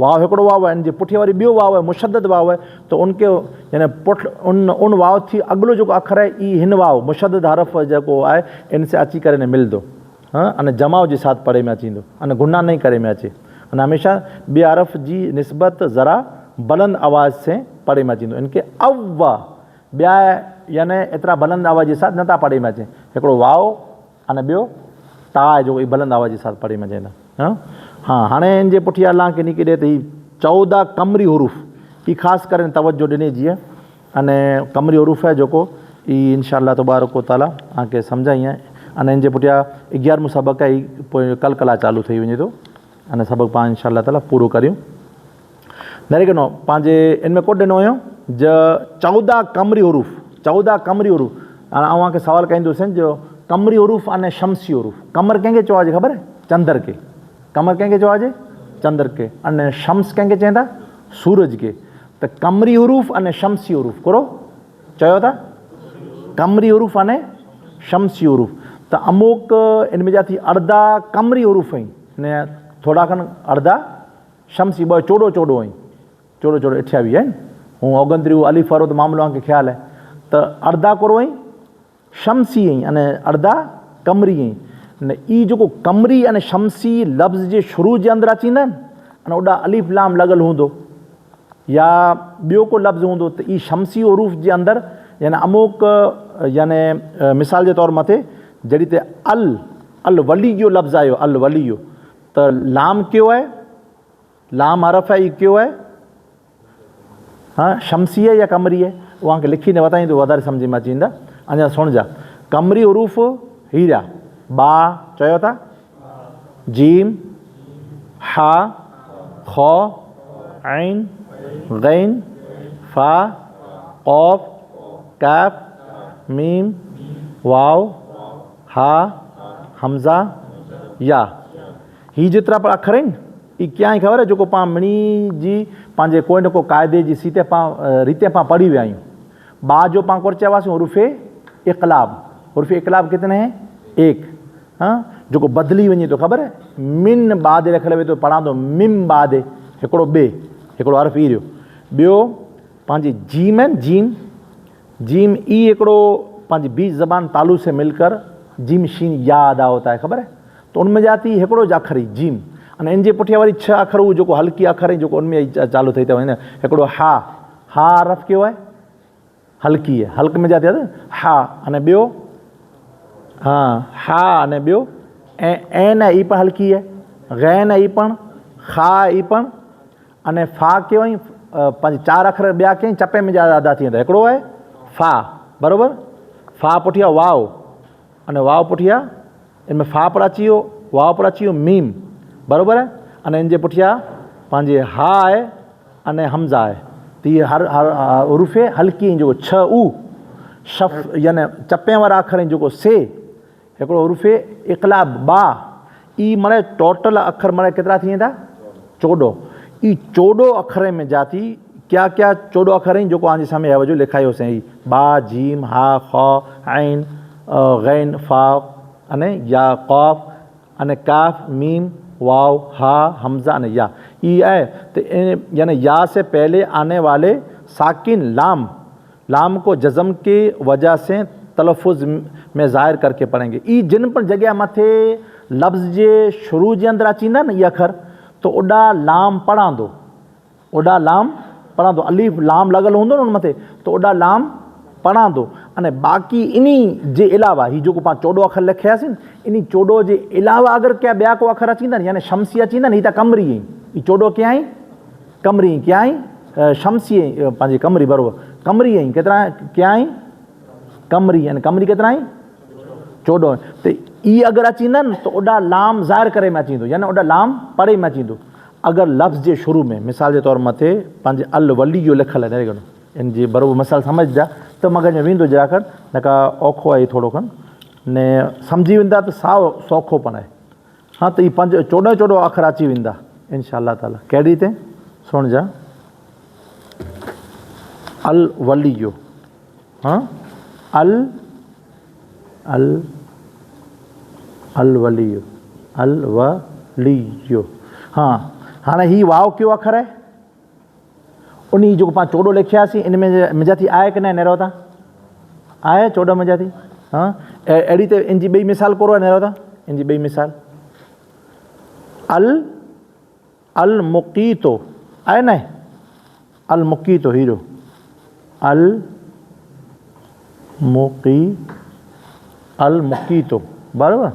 वाव हिकिड़ो वाव है इन जे पुठियां वरी ॿियो वाव है मुशद्दद वाव है तो उनके यानी पुठ उन वाव थी अगलो जो अखर है ई हिन वाव मुशद्दद हरफ जो है इनसे अची करे ने मिलंदो हाँ अने जमाव के साथ पढ़े में अचींदो अने गुना नहीं करे में अचे अने हमेशा बे हरफ की निस्बत ज़रा बुलंद आवाज़ से पढ़े में अचींदो इनके अव्वा ॿिया यानी एतिरा बुलंद आवाज़ के साथ नथा पढ़े में अचे हिकिड़ो वाव अने ॿियो ता जो बुलंद आवाज़ के साथ पढ़े में अचेंदा हाँ हाँ हाणे इन जे पुठियां अल्लाह के निकिरे ॾिए त ही 14 कमरी हरूफ ही ख़ासि करे तवज्जो ॾिनी जीअं अने कमरी हरूफ है जेको ई इंशाअल्लाह तबारक व तआला तव्हांखे सम्झाई आहे अने इन जे पुठियां 11 सबक़ आहे पोइ कल चालू थी वञे थो अने सबक़ पाण इंशाअल्लाह ताला पूरो करियूं नरेगनो पंहिंजे इनमें कोड ॾिनो हुयो 14 कमरी हरूफ 14 कमरी हरूफ हाणे अव्हांखे सवाल कंदुसि जो कमरी हरूफ अने शमसी हरूफ कमर कंहिंखे चइजे ख़बर आहे चंद्र के कमर कंहिंखे चइजे चंद्र के अने शम्स कंहिंखे चवंदा सूरज के त कमरी हरूफ अने शमसी हरूफ करो चयो था कमरी हरूफ अने शमसी हरूफ त अमुक इनमें जा थी अर्धा कमरी हरूफ आहिनि ने थोड़ा खन अर्धा शमसी ॿ चोॾो आहिनि चोॾो 28 आहिनि हूँ ओगनत्री अली फरो त मामलो तव्हांखे ख़्यालु आहे त अर्धा कोरो आहीं शमसी आहीं अने अर्धा कमरी आहीं ने ई जेको कमरी अने शमसी लफ़्ज़ जे शुरू जे अंदरि अची वेंदा आहिनि अने ओॾा अलिफ लाम लॻल हूंदो या ॿियो को लफ़्ज़ हूंदो त ई शमसी हरूफ जे अंदरि यानी अमुक यानी मिसाल जे तौर मथे जॾहिं ते अल वली जो लफ़्ज़ आयो अल वली जो त लाम कयो आहे लाम हरफ है ई कयो आहे हाँ शमसी है या कमरी है उहा खे लिखी न वधाईंदो वधारे सम्झ में अची वेंदा अञा सुणिजा कमरी हरूफ हीरा बा चयो था जीम हा खौ ऐन गैन फा क़ाफ काफ मीम वाव हा हमज़ा या ही जेतिरा पर अखर आहिनि ई क्या आहे ख़बर आहे जेको पाण मिणी जी पंहिंजे कोई न को क़ाइदे जी सीते पाण रीते पाण पढ़ी विया आहियूं बा जो पाण कोर चयोसीं हुरुफ़े इक़लाब कितने हैं एक हाँ जेको बदिली वञे थो ख़बर आहे मिन बाद रखियल वे थो पढ़ांदो मिम बाद हिकिड़ो हिकिड़ो हर्फ़ ई रहियो ॿियो पंहिंजी जीम आहिनि जीम ई हिकिड़ो पंहिंजी बीच ज़बान तालू से मिलकर जीम शीन या अदा होता है ख़बर है तो उनमें जाती हिकिड़ो ज अखर ई जीम अने इन जे पुठियां वरी 6 अखर उहो जेको हल्की अखर आहिनि जेको उनमें चालू थी था वञनि हिकिड़ो हा हर्फ़ कयो आहे हल्की है हल्क में जाती आहे हा अने ॿियो हा अने ॿियो ऐन ई पण हल्की है गैन ई पण खा ई पण अने फा कयो आई पंहिंजे 4 अखर ॿिया कई चपे में अदा थी वेंदा हिकिड़ो आहे फा बराबरि फा पुठियां वाव अने वाव पुठियां इनमें फा पर अची वियो वाव पर अची वियो मीम बराबरि आहे अने इन जे पुठियां पंहिंजे हा आहे अने हमज़ा आहे त इहे हर उर्फ़े हल्की जेको 6 ऊ शफ़ यानी चपे वारा अखर आहिनि जेको से हिकिड़ो उर्फ़े इक़लाब बा ई माना टोटल अखर माना केतिरा थी वेंदा 14 ई 14 अखर में जाती क्या 14 अखर आहिनि जेको आंजे साम्हूं वजो लिखायोसीं ई बा जीम हा खौ ऐन गैन फा अने या क़ाफ अने काफ मीम वाव हा हमज़ा अने या ई है तो यानी या से पहले आने वाले साकिन लाम को जज़म के वजह से तलफ़ुज़ में ज़ाहिर करके पढ़ेंगे ई जिन पर जगह मथे लफ़्ज़ जे शुरू जे अंदरि अची वेंदा न इहे अखर त ओॾा लाम पढ़ंदो, ओॾा लाम पढ़ंदो, अलीफ लाम लॻल हूंदो न उन मथे त ओॾा लाम पढ़ंदो। अने बाक़ी इन जे अलावा ही जेको पाण 14 अखर लिखियासीं न, इन 14 जे अलावा अगरि क्या ॿिया को अखर अची वेंदा न, यानी शमसी अची वेंदा न, ही त कमरी आहीं, ही 14 क्या आई कमरी, क्या आई शमसी पंहिंजी कमरी, बराबरि कमरी आई, केतिरा क्या आई कमरी, यानी कमरी केतिरा आई 14। त इहे अगरि अची वेंदा न त ओॾा लाम ज़ाहिर करे में अची वेंदो, यानी ओॾा लाम पढ़े में अची वेंदो। अगरि लफ़्ज़ जे शुरू में मिसाल जे तौर मथे पंहिंजे अल वली जो लिखियलु आहे ॾेढ इन जी बराबरि मिसाल सम्झदा त मगज़ में वेंदो जरा कर, न का औखो आहे थोरो खनि ने सम्झी वेंदा त साओ सौखोपन आहे। हाँ त इहे 14 अखर अची वेंदा इंशा अल्लाह ताला। कहिड़ी ते सुण जा अल वली जो, हाँ अल अल अल वली अल वली जो। हाँ हाणे ही वाव कयो अखर आहे, उन जेको पाण 14 लिखियासीं इन में मुंहिंजा थी आहे की न नेरो था आहे 14 मुंहिंजा थी। हाँ अहिड़ी त इन जी ॿई मिसाल कोरो आहे नेरो था, इन जी ॿई मिसाल अल अल मुक़ीतो आहे न, अल मुक़ीतो हीरो अल मुक़ीतो बराबरि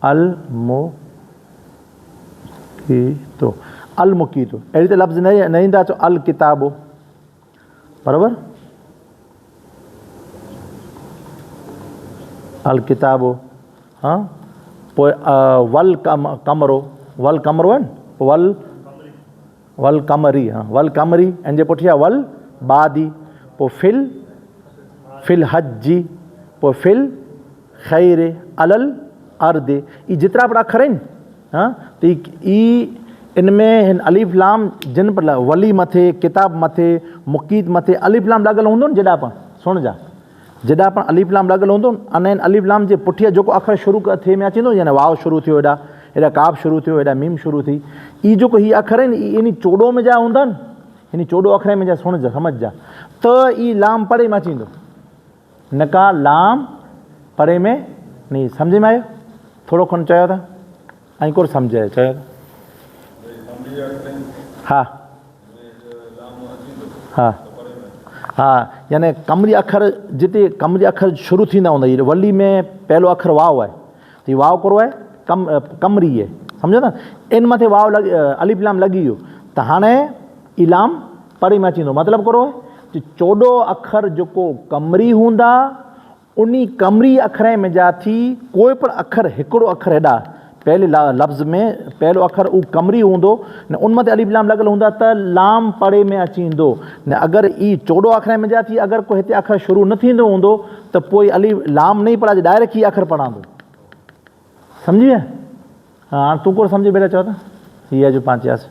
अल मुक़ीतो अल मुक़ीतो। अहिड़ी त लफ़्ज़ न ईंदा, अचो अल किताबो बराबरि अल किताबो। हाँ पोइ वल कमरो, वल कमरो आहे न, वल कमरी, हाँ वल कमरी, इन जे पुठियां वल बादी, पोइ फिल हजी, पोइ फिल ख़ैर अलल अर्दे। ये जितरा बड़ा अखर आहिनि, हाँ त इन में हिन अलीफ लाम जिन पर वली मथे, किताब मथे, मुक़ीत मथे अलीफ लाम लॻल हूंदो न, जॾहिं पाण सुण जा जॾहिं पाण अलीफ लाम लॻल हूंदो न, अने अलीफ लाम जे पुठियां जेको अखर शुरू थिए में अची वेंदो, यानी वाव शुरू थियो, हेॾा काब शुरू थियो, हेॾा मीम शुरू थी, ई जेको हीअ अखर आहिनि इन 14 में जा हूंदा न, इन 14 अखर में जा सुण जा सम्झ जा त ई लाम परे में अची वेंदो, न का लाम परे में नहीं। सम्झ में आयो थोरो खनि चयो था ऐं कोन सम्झायो चयो था। हा हा हा यानी कमरी अखर जिते कमरी अखर शुरू थींदा हूंदा, हीअ वली में पहलो अखर वाव आहे, त हीअ वाव करो आहे कमरी आहे, सम्झो था। इन मथे वाव अलीफ लाम लॻी वियो त हाणे इलाम परे में अची वेंदो, मतिलबु करो आहे 14 अखर जेको कमरी हूंदा, उन कमरी अखर में जा थी कोई पण अखर हिकिड़ो अखर हेॾा पहले लफ़्ज़ में पहलो अखर उहो कमरी हूंदो न, उन मथे अलीफ लाम लॻल हूंदा त लाम परे में अची वेंदो न। अगरि ई 14 अखर में जा थी अगरि कोई हिते अखर शुरू न थींदो हूंदो त पोइ अलीफ लाम नहीं पढ़ाजे, डायरेक्ट ही अखर पढ़ंदो, सम्झी विया। हाँ तूं कोन सम्झी बेटा चओ था हीअ जो पाण चयासीं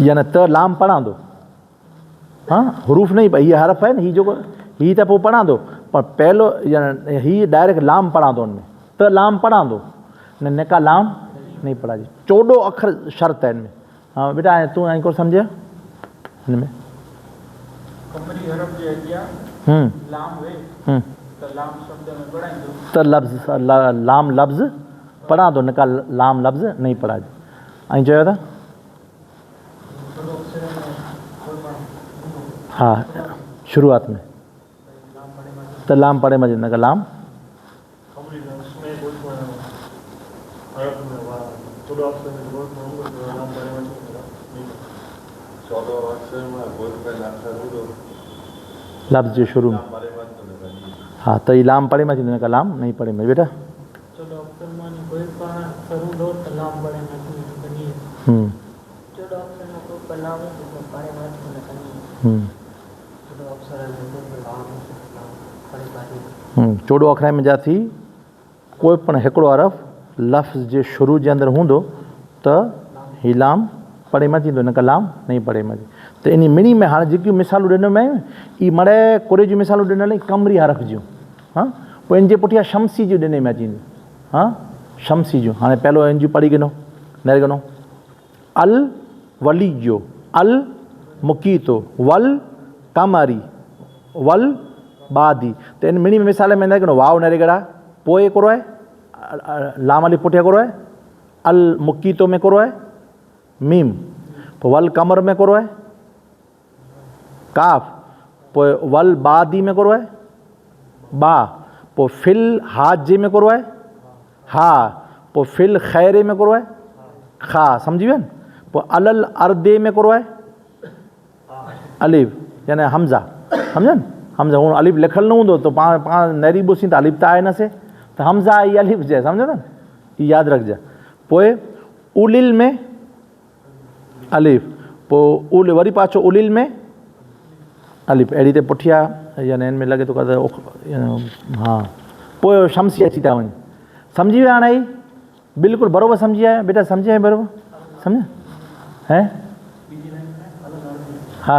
यानी त लाम पढ़ंदो, हाँ हरूफ नहीं, हीअ हरफ है न, हीअ जेको हीअ त पोइ पढ़ंदो, पर पहलो यानी हीअ डायरेक्ट लाम पढ़ंदो, उनमें त लाम पढ़ंदो न का लाम नहीं पढ़ाजे। 14 अखर शर्त है इनमें। हाँ बेटा तूं ऐं कोन सम्झिया हिनमें त लफ़्ज़ लाम लफ़्ज़ पढ़ंदो, न का लाम लफ़्ज़ नहीं पढ़ाजे। ऐं चयो था हाँ शुरुआत में त लाम पढ़े मजे, न का लाम लफ्ज़ जे शुरू में हाँ त लाम पढ़े में, न का लाम नहीं पढ़े में बेटा। चोॾहं अखर में जा थी कोई पण हिकिड़ो हरफ लफ़्ज़ जे शुरू जे अंदरि हूंदो त ही लाम पढ़े में थींदो, न का लाम नहीं पढ़े में। त इन मिनी में हाणे जेकियूं मिसालूं ॾिनल आहिनि ई मड़े कुरे जूं मिसालूं ॾिनल आहिनि कमरी हरफ जूं, हाँ पोइ इन जे पुठियां शमसी जूं ॾिने में अची वेंदियूं, हाँ शमसी जूं। हाणे पहिरियों इन जूं पढ़ी गिनो न गिनो अल वली जो, अल मुक़ीतो, वल कमरी, वल बादी तो इन मिनी मिसाल में हिकिड़ो वाव नरेगड़ा पोइ करो आहे लाम अली पुठियां करो आहे अल मुकीतो में करो आहे मीम पोइ वल कमर में करो आहे काफ पोइ वल बादी में करो आहे बा पोइ फिल हाजे में करो आहे हा पोइ फिल खैरे में करो आहे खा सम्झी विया पोइ अलल अर्दे में करो आहे अलिफ यानी हमज़ा सम्झनि हमज़ा हूअं अलिफ लिखियलु न हूंदो त पाण नैरीबोसीं त अलिफ त आहे न से त हमज़ा ई अलिफ जे सम्झो था ई यादि रखिजे पोइ उलिल में अलिफ पोइ उल वरी पाछो उलिल में अलिफ अहिड़ी त पुठियां यानी हिन में लॻे थो हा पोइ शमसी अची था वञे सम्झी विया हाणे ई बिल्कुलु बराबरि सम्झी आया बेटा सम्झी आया बराबरि सम्झ हैं हा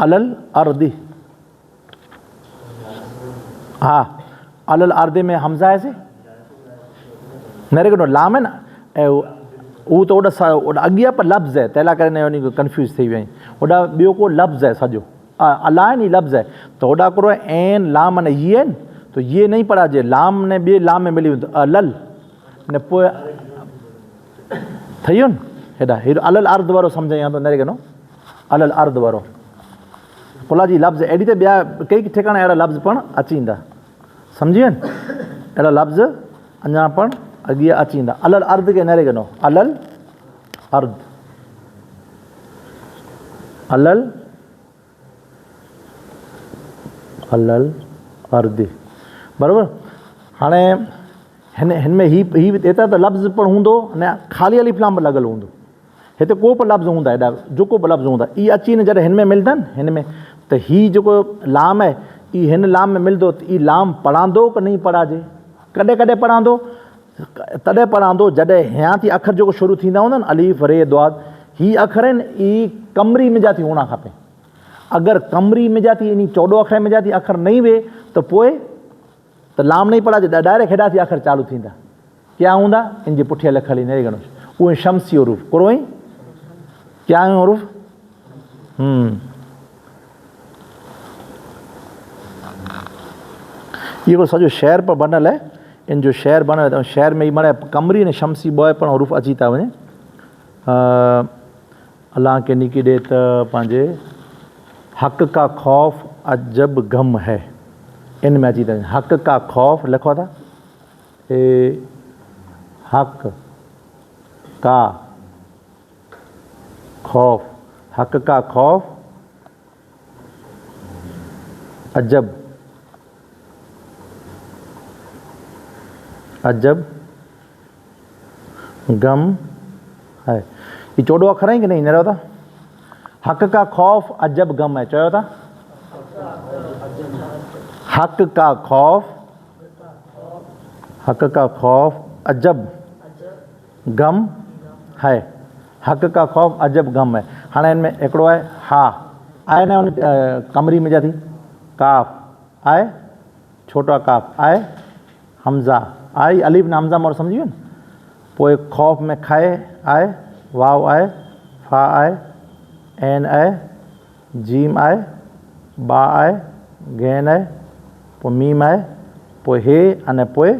अलल अर्दी हा अलल अर्दे में हमज़ा है से मेरे को लाम है ना वो तो ओॾा अॻियां पर लफ़्ज़ है तैला करे उन कंफ्यूज थी वई ओॾा ॿियो को लफ़्ज़ है सॼो अला है नी लफ़्ज़ है तो ओॾा करो एन लाम ने ये आहिनि तो ये नहीं पढ़ा जे लाम ने ॿिए लाम में मिली वेंदो अलल ने पोइ ठही वियो न हेॾा हेॾो अलल अर्द वारो सम्झाई या तो नरे नो अलल अर्द वारो पुला जी लफ़्ज़ अहिड़ी त ॿिया कई ठिकाणा अहिड़ा लफ़्ज़ पण अची ईंदा सम्झी विया अहिड़ा लफ़्ज़ अञा पण अॻियां अची ईंदा अलल अर्द खे नरे नो अलल अर्द अलल अलल अर्द बराबरि हाणे हिन में ही एतिरा त लफ़्ज़ पण हूंदो अने ख़ाली अलिफ लाम लॻल हूंदो हिते को बि लफ़्ज़ हूंदा हेॾा जेको बि लफ़्ज़ हूंदा इहे अची न जॾहिं हिन में मिलंदा हिन में त हीउ जेको लाम आहे ई हिन लाम में मिलंदो त ई लाम पढ़ांदो की नहीं पढ़ाजे कॾहिं कॾहिं पढ़ांदो तॾहिं पढ़ांदो जॾहिं हयाती अखर जेको शुरू थींदा हूंदा न अलीफ रे द्वाद ही अखर आहिनि ई कमरी मिजाती हुअणु खपे अगरि कमरी मिजाती इन 14 अखर मिजाती अखर नहीं वे त पोइ त लाम नहीं पढ़ाजे डायरेक्ट हेॾा थी अखर चालू थींदा क्या हूंदा इन जे पुठियां लिखियल ईंदा घणो उहे शमसी उरूफ़ करो ई क्या है उरूफ़ इहो सॼो शहर पर बनल आहे इन जो शहर बनल आहे शहर में ई माना कमरी ने शमसी ॿ पण उरूफ़ अची था वञे अलाह के निकी ॾे त पंहिंजे हक़ का खौफ़ अजब गम है इन में अची था वञे हक़ का खौफ़ लिखो था हक़ का खौफ हक़ का खौफ अजब अजब गम है ये 14 अखर है कि नहीं न था हक़ का खौफ अजब गम है चयो था हक़ का खौफ अजब गम है हक़ का खौफ अजब गम है हाणे हिन में हिकिड़ो आहे हा आहे न उन कमरी में जाती काफ़ आहे छोटा काफ़ आहे हमज़ा आहे अलीफ न हमज़ा मोर सम्झी वियो न पोइ खौफ़ में खाए आहे वाव आहे फा आहे एन आहे जीम आहे बा आहे गैन आहे पोइ मीम आहे पोइ हे अने पोइ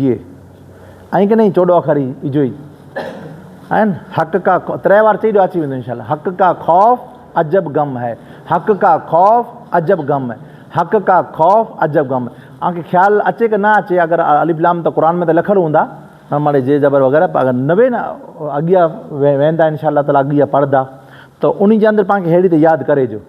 ये ऐं की नहीं 14 अखर इजो ई आहिनि हक़ का 3 बार चई अची वेंदो इंशाल्लाह हक़ का खौफ अजब गम है हक़ का खौफ अजब गम है हक़ का खौफ अजब गम है तव्हांखे ख़्यालु अचे की न अचे अगरि अलिफ लाम त क़ुर में त लिखियलु हूंदा माने जे जबर वग़ैरह पर अगरि न वे न अॻियां वेंदा इंशाल्लाह ताला अॻियां पढ़ंदा त उन जे अंदरि पाण खे अहिड़ी त यादि करे जो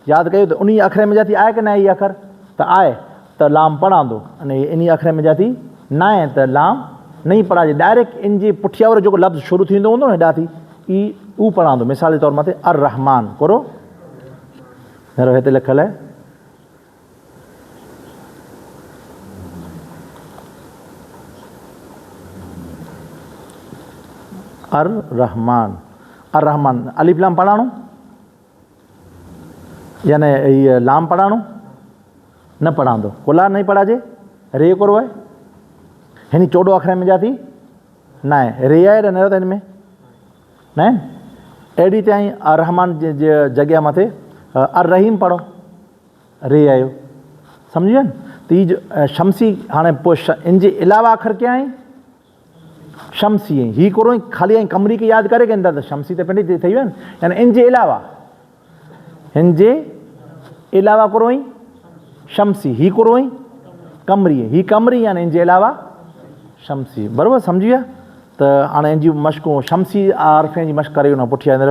यादि कयो त उन अखर में जाती आहे की न हीअ अखर त आहे त लाम पढ़ांदो अने इन अखर में जाती न आहे त लाम नहीं पढ़ाजे डायरेक्ट इन जे पुठियां वारो जेको लफ़्ज़ शुरू थींदो हूंदो न हेॾा थी ई उहो पढ़ांदो मिसाल जे तौर मथे अर रहमान करो हेरो हिते लिखियलु आहे अर रहमान अलिफ लाम पढ़ाणो यानी ये लाम पढ़ाणो न पढ़ांदो कुला नहीं पढ़ाजे रे करो है हिन 14 अखर में जाती न आहे रे आहे न रहंदो हिन में न अहिड़ी ताईं रहमान जे जॻह मथे अर रहीम पढ़ो रे आयो समझ गया। तो ये शमसी हाँ इन अलावा अखर क्या है शमसी है ही करो खाली ऐं कमरी के याद करे के तो शमसी तो पंहिंजी थी वियो यानी इन अलावा करो ही शमसी ही करो ही कमरी यानी इन अलावा शमसी बराबरि समझी विया। तो हाँ इन मश्कूं शमसी आरफ़ जी मश्क करे पुठियां अंदर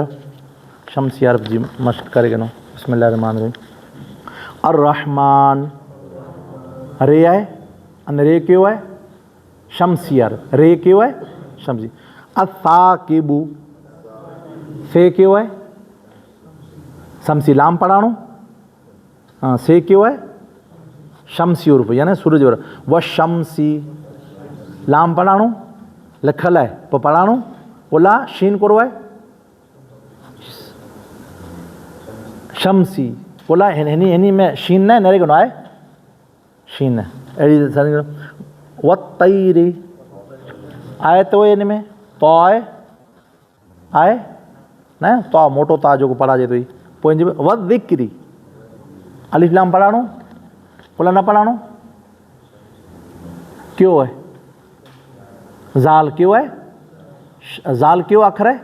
शमसी आरफ़ जी मश्क करे बिस्मिल्लाहिर्रहमानिर्रहीम। अर्रहमान रे है अन रे क्यों है शमसी आरफ़ रे क्यों है शमसी। असाकिबु से क्यों है शमसी लाम पढ़ाणो हाँ से क्यों है शमसी उर्फ यानी सूरज वर व शमसी लाम पढ़ाणो लिखल है पोइ पढ़ाणो ओला शीन करो है शमसी ओला हिनी में शीन न नरे है शीन अड़ी व तईरी आए तो इन में तो आए न तो मोटो ता जो पढ़ाजे तो पोइ व दिक्री अलिफ लाम पढ़ाणो ओला न पढ़ाणो क्यों है ज़ाल क्यों है ज़ाल क्यों अखर है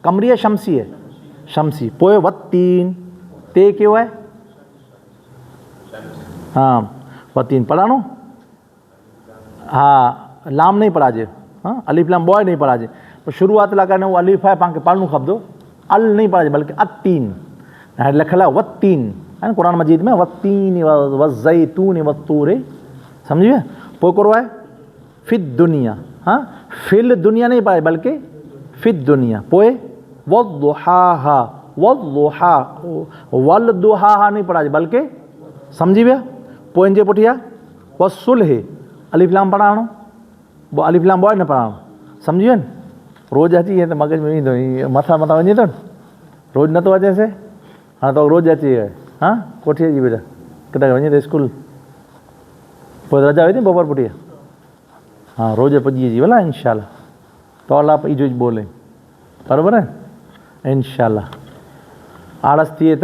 कमरी है शमसी है शमसी पोए वत्तीन ते क्यों है हाँ वत्तीन पढ़ाणो हाँ लाम नहीं पढ़ाजे हाँ अलिफ लाम बॉय नहीं पढ़ाजे तो शुरुआत ला करने वो अलिफ है पाँच पढ़नू खपदो अल नहीं पढ़ाजे बल्कि अत्तीन लिखल है वत्तीन है कुरान मजीद में वत्तीन वज़ैतून वत्तूर समझिए पोइ करो है फिद दुनिया हाँ फिल दुनिया नहीं पाए बल्कि फिद दुनिया पोए वद्दुहाहा वल्दुहाहा नहीं पढ़ा बल्कि समझी विया पोइ इनजे पुठियां वसुलह अलिफ लाम पढ़ाणो वो अलिफ लाम बॉय न पढ़ाणो समझी विया रोज़ अची विया त मगज में ईंदो मथा वञे थो रोज़ नथो अचे से हाँ तो रोज़ अची वियो हाँ कोठीअ जी बेटा किथे वञे थो स्कूल पोइ रजा हुई थी बपोर पुठियां हाँ रोज़ पुॼी जी भला इंशाल्लाह तो अल्लाह इजो बोले बराबरि है इंशाल्लाह आलस थिए त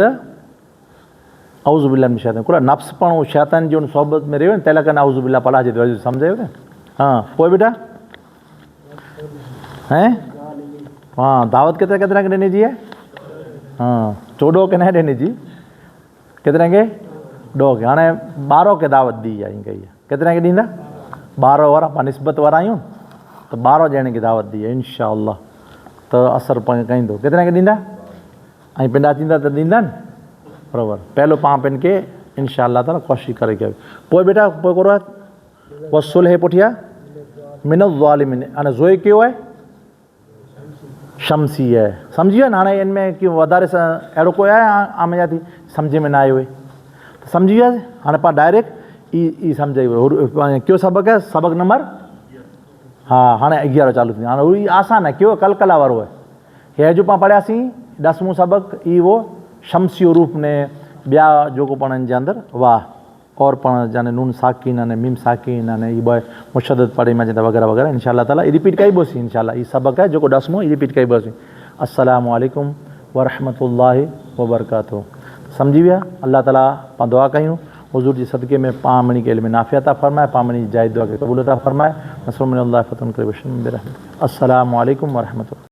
औज़ु बिल्लाहि मिन शैतान कुरा नफ्स पण शैतान जो सोबत में रहियो न तंहिं लाइ औज़ु बिल्लाह पढ़ाजे थो सम्झायो न हाँ पोइ बेटा हैं हाँ दावत केतिरा केतिरा खे ॾिनी जी है हाँ 14 के न ॾिनी जी केतिरा खे 2 खे हाणे 12 खे दावत दी आहे ईअं कई आहे केतिरा खे ॾींदा 12 वारा पाण निस्बत वारा आहियूं तो 12 ॼणे खे दावत दी आहे इंशाअल्लाह तो असर कंदो केतिरा खे ॾींदा ऐं पिंडा थींदा त ॾींदा न बराबरि पहलो पाण पिन खे इंशाअल्लाह ताला कोशिशि करे कयो पोइ बेटा पोइ करो आहे वसुलह पुठियां मिनल ज़ालिमीन हाणे ज़ोए कयो आहे शमसी है समझी विया न हाणे इनमें क्यों वधारे सां अहिड़ो कोई आहे आमेजा थी सम्झ में न आयो हुए त समझी वियासीं हाणे पाण डायरेक्ट ई सम्झ कयो सबक़ है सबक़ नंबर हाँ हाणे 11 चालू थी हाणे उहो आसान है क्यों कलकला वारो है हे जो पाण पढ़ियासीं 10वां सबक़ ई वो शमसी रूप ने ॿिया जेको पाण हिन जे अंदरि वाह और पाण जाने नून साकिन आने मीम साकिन आने ये बॉय मुशद्दद पढ़े मजदा वगैरह वगैरह इंशाअल्लाह ताला रिपीट कई बोसी इंशाअल्लाह ये सबक है जो को 10वां रिपीट कई बोसी अस्सलामु अलैकुम व रहमतुल्लाहि व बरकातहू समझी विया अल्लाह ताला पाण दुआ कयूं हुजूर जी सदके में पामणी के इल्म नाफ़िया अता फरमाए पामणी जायद दुआ के कबूल अता फरमाए नसरुम मिनल्लाहि फतहुन क़रीब अस्सलामु अलैकुम व रहमतुल्लाह।